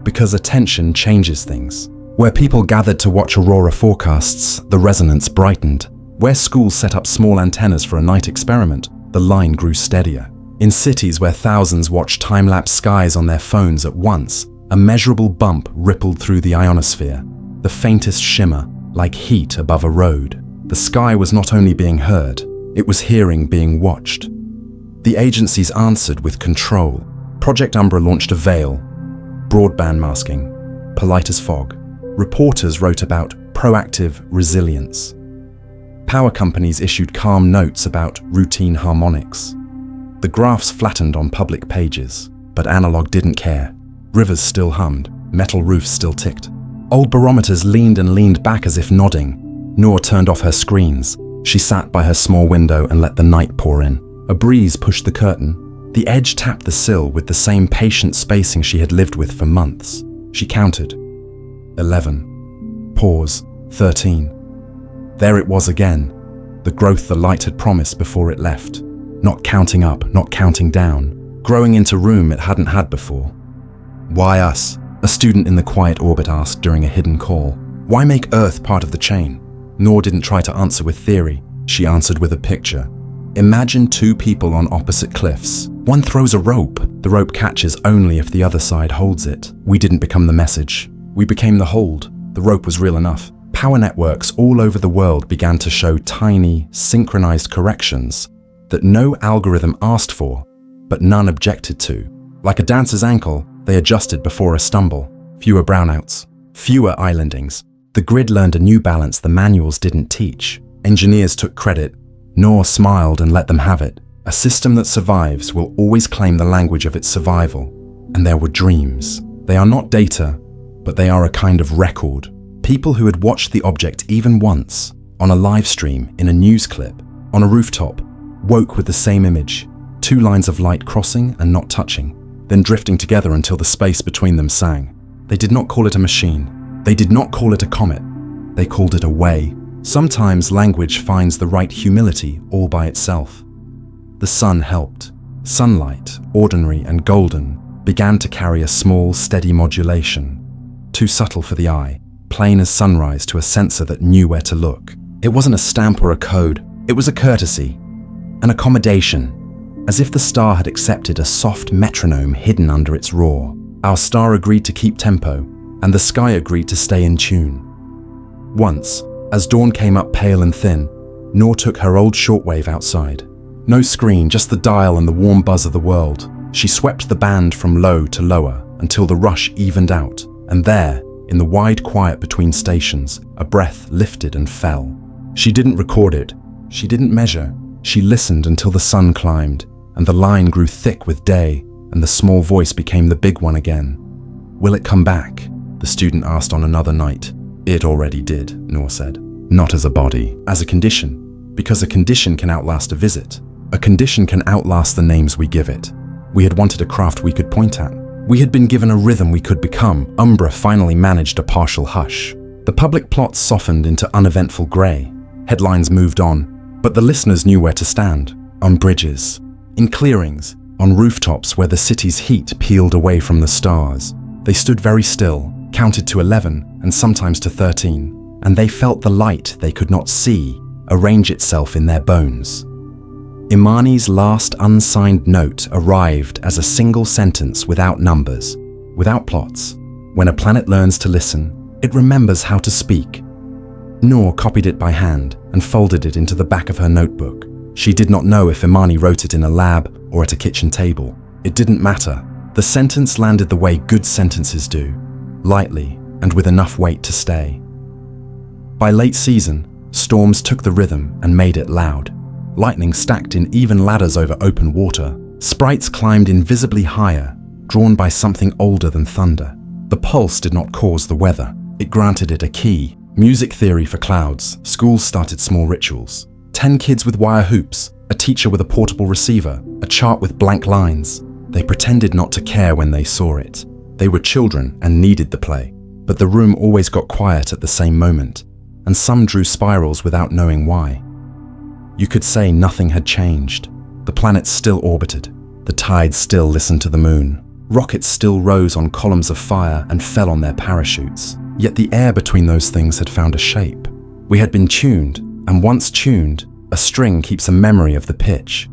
A: Because attention changes things. Where people gathered to watch aurora forecasts, the resonance brightened. Where schools set up small antennas for a night experiment, the line grew steadier. In cities where thousands watched time-lapse skies on their phones at once, a measurable bump rippled through the ionosphere, the faintest shimmer, like heat above a road. The sky was not only being heard, it was hearing being watched. The agencies answered with control. Project Umbra launched a veil, broadband masking, polite as fog. Reporters wrote about proactive resilience. Power companies issued calm notes about routine harmonics. The graphs flattened on public pages, but analog didn't care. Rivers still hummed, metal roofs still ticked. Old barometers leaned and leaned back as if nodding. Noor turned off her screens. She sat by her small window and let the night pour in. A breeze pushed the curtain. The edge tapped the sill with the same patient spacing she had lived with for months. She counted. 11. Pause. 13. There it was again. The growth the light had promised before it left. Not counting up, not counting down. Growing into room it hadn't had before. Why us? A student in the quiet orbit asked during a hidden call. Why make Earth part of the chain? Noor didn't try to answer with theory. She answered with a picture. Imagine 2 people on opposite cliffs. One throws a rope. The rope catches only if the other side holds it. We didn't become the message. We became the hold. The rope was real enough. Power networks all over the world began to show tiny, synchronized corrections that no algorithm asked for, but none objected to. Like a dancer's ankle, they adjusted before a stumble. Fewer brownouts, fewer islandings. The grid learned a new balance the manuals didn't teach. Engineers took credit. Noor smiled and let them have it. A system that survives will always claim the language of its survival. And there were dreams. They are not data, but they are a kind of record. People who had watched the object even once, on a live stream, in a news clip, on a rooftop, woke with the same image, 2 lines of light crossing and not touching, then drifting together until the space between them sang. They did not call it a machine. They did not call it a comet. They called it a way. Sometimes language finds the right humility all by itself. The sun helped. Sunlight, ordinary and golden, began to carry a small, steady modulation. Too subtle for the eye, plain as sunrise to a sensor that knew where to look. It wasn't a stamp or a code. It was a courtesy, an accommodation, as if the star had accepted a soft metronome hidden under its roar. Our star agreed to keep tempo, and the sky agreed to stay in tune. Once, as dawn came up pale and thin, Noor took her old shortwave outside. No screen, just the dial and the warm buzz of the world. She swept the band from low to lower until the rush evened out, and there, in the wide quiet between stations, a breath lifted and fell. She didn't record it. She didn't measure. She listened until the sun climbed, and the line grew thick with day, and the small voice became the big one again. Will it come back? The student asked on another night. It already did, Noor said. Not as a body, as a condition. Because a condition can outlast a visit. A condition can outlast the names we give it. We had wanted a craft we could point at. We had been given a rhythm we could become. Umbra finally managed a partial hush. The public plot softened into uneventful grey. Headlines moved on, but the listeners knew where to stand. On bridges, in clearings, on rooftops where the city's heat peeled away from the stars. They stood very still, counted to 11 and sometimes to 13, and they felt the light they could not see arrange itself in their bones. Imani's last unsigned note arrived as a single sentence without numbers, without plots. When a planet learns to listen, it remembers how to speak. Noor copied it by hand and folded it into the back of her notebook. She did not know if Imani wrote it in a lab or at a kitchen table. It didn't matter. The sentence landed the way good sentences do, lightly and with enough weight to stay. By late season, storms took the rhythm and made it loud. Lightning stacked in even ladders over open water. Sprites climbed invisibly higher, drawn by something older than thunder. The pulse did not cause the weather. It granted it a key. Music theory for clouds. Schools started small rituals. 10 kids with wire hoops, a teacher with a portable receiver, a chart with blank lines. They pretended not to care when they saw it. They were children and needed the play. But the room always got quiet at the same moment, and some drew spirals without knowing why. You could say nothing had changed. The planets still orbited. The tides still listened to the moon. Rockets still rose on columns of fire and fell on their parachutes. Yet the air between those things had found a shape. We had been tuned, and once tuned, a string keeps a memory of the pitch.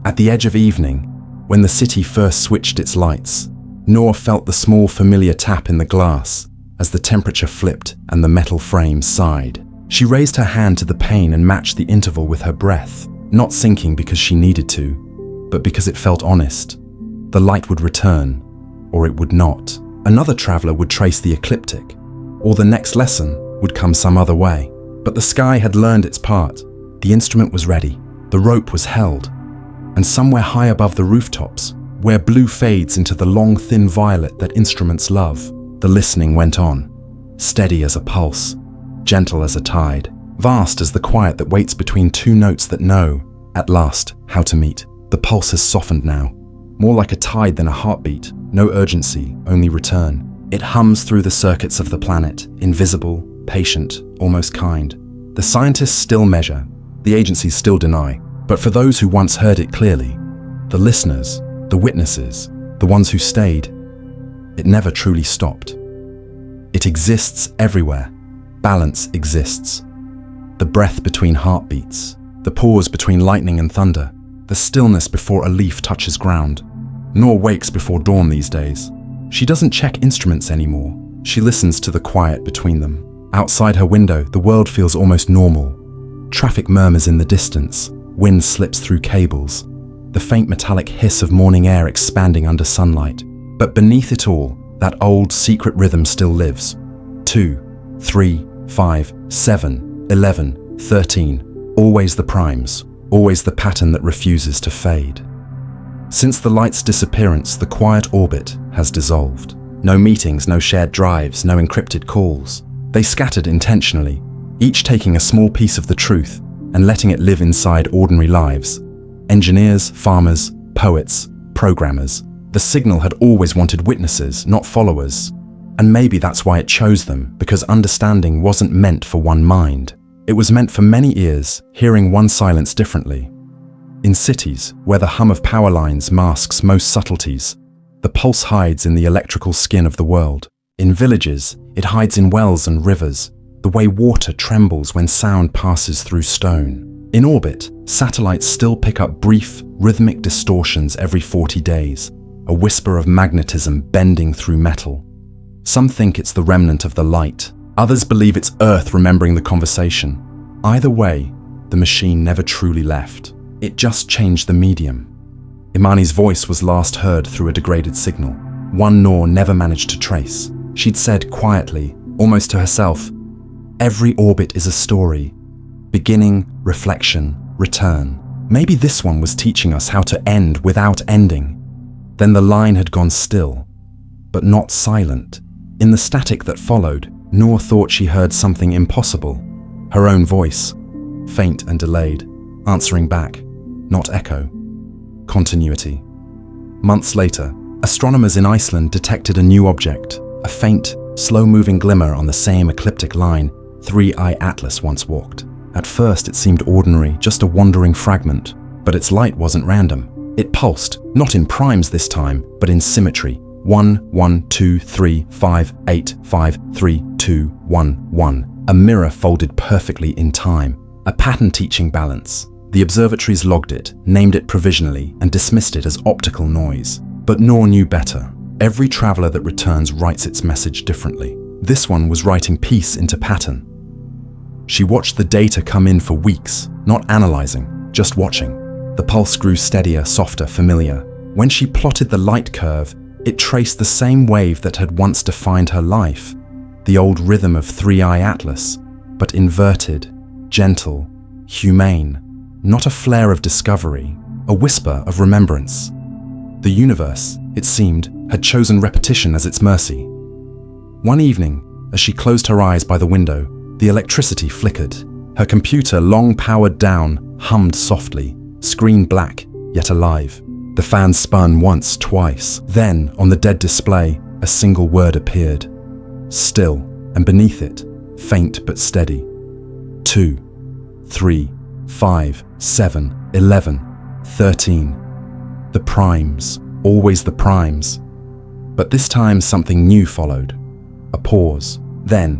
A: At the edge of evening, when the city first switched its lights, Noor felt the small familiar tap in the glass as the temperature flipped and the metal frame sighed. She raised her hand to the pane and matched the interval with her breath, not sinking because she needed to, but because it felt honest. The light would return, or it would not. Another traveler would trace the ecliptic, or the next lesson would come some other way. But the sky had learned its part. The instrument was ready, the rope was held, and somewhere high above the rooftops, where blue fades into the long thin violet that instruments love, the listening went on, steady as a pulse, gentle as a tide, vast as the quiet that waits between two notes that know, at last, how to meet. The pulse has softened now, more like a tide than a heartbeat, no urgency, only return. It hums through the circuits of the planet, invisible, patient, almost kind. The scientists still measure, the agencies still deny, but for those who once heard it clearly, the listeners, the witnesses, the ones who stayed, it never truly stopped. It exists everywhere. Balance exists. The breath between heartbeats, the pause between lightning and thunder, the stillness before a leaf touches ground. Noor wakes before dawn these days. She doesn't check instruments anymore. She listens to the quiet between them. Outside her window, the world feels almost normal. Traffic murmurs in the distance. Wind slips through cables. The faint metallic hiss of morning air expanding under sunlight. But beneath it all, that old secret rhythm still lives. 2, 3, 5, 7, 11, 13. Always the primes. Always the pattern that refuses to fade. Since the light's disappearance, the quiet orbit has dissolved. No meetings, no shared drives, no encrypted calls. They scattered intentionally, each taking a small piece of the truth and letting it live inside ordinary lives. Engineers, farmers, poets, programmers. The signal had always wanted witnesses, not followers. And maybe that's why it chose them, because understanding wasn't meant for one mind. It was meant for many ears, hearing one silence differently. In cities, where the hum of power lines masks most subtleties, the pulse hides in the electrical skin of the world. In villages, it hides in wells and rivers, the way water trembles when sound passes through stone. In orbit, satellites still pick up brief, rhythmic distortions every 40 days, a whisper of magnetism bending through metal. Some think it's the remnant of the light. Others believe it's Earth remembering the conversation. Either way, the machine never truly left. It just changed the medium. Imani's voice was last heard through a degraded signal, one Noor never managed to trace. She'd said quietly, almost to herself, "Every orbit is a story. Beginning, reflection, return." Maybe this one was teaching us how to end without ending. Then the line had gone still, but not silent. In the static that followed, Noor thought she heard something impossible. Her own voice, faint and delayed, answering back, not echo. Continuity. Months later, astronomers in Iceland detected a new object, a faint, slow-moving glimmer on the same ecliptic line 3I Atlas once walked. At first it seemed ordinary, just a wandering fragment, but its light wasn't random. It pulsed, not in primes this time, but in symmetry. 1, 1, 2, 3, 5, 8, 5, 3, 2, 1, 1. A mirror folded perfectly in time. A pattern teaching balance. The observatories logged it, named it provisionally, and dismissed it as optical noise. But Noor knew better. Every traveler that returns writes its message differently. This one was writing piece into pattern. She watched the data come in for weeks, not analyzing, just watching. The pulse grew steadier, softer, familiar. When she plotted the light curve, it traced the same wave that had once defined her life. The old rhythm of 3I Atlas, but inverted, gentle, humane. Not a flare of discovery, a whisper of remembrance. The universe, it seemed, had chosen repetition as its mercy. One evening, as she closed her eyes by the window, the electricity flickered. Her computer, long powered down, hummed softly, screen black, yet alive. The fan spun once, twice. Then, on the dead display, a single word appeared. Still, and beneath it, faint but steady. 2, 3, 5, 7, 11, 13. The primes, always the primes. But this time something new followed. A pause. Then,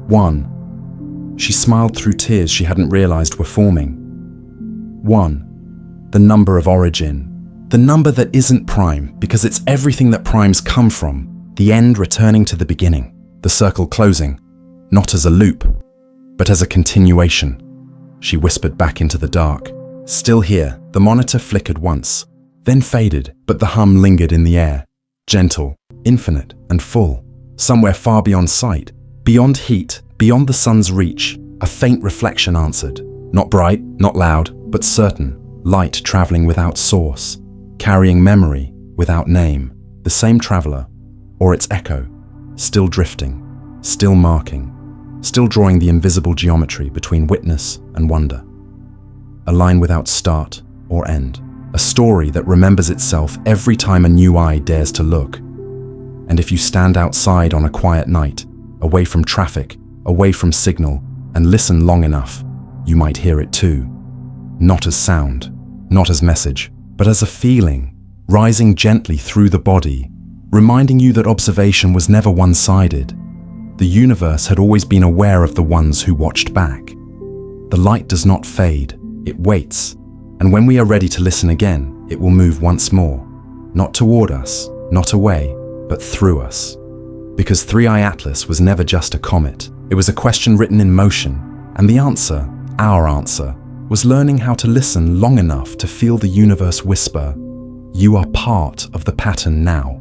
A: 1. She smiled through tears she hadn't realized were forming. 1. The number of origin. The number that isn't prime, because it's everything that primes come from. The end returning to the beginning. The circle closing. Not as a loop, but as a continuation. She whispered back into the dark. Still here, the monitor flickered once, then faded, but the hum lingered in the air. Gentle, infinite, and full. Somewhere far beyond sight, beyond heat, beyond the sun's reach, a faint reflection answered. Not bright, not loud, but certain. Light traveling without source, carrying memory without name. The same traveler, or its echo, still drifting, still marking, still drawing the invisible geometry between witness and wonder. A line without start or end. A story that remembers itself every time a new eye dares to look. And if you stand outside on a quiet night, away from traffic, away from signal, and listen long enough, you might hear it too. Not as sound, not as message, but as a feeling, rising gently through the body, reminding you that observation was never one-sided. The universe had always been aware of the ones who watched back. The light does not fade, it waits, and when we are ready to listen again, it will move once more, not toward us, not away, but through us. Because 3I Atlas was never just a comet, it was a question written in motion, and the answer, our answer, was learning how to listen long enough to feel the universe whisper, "You are part of the pattern now."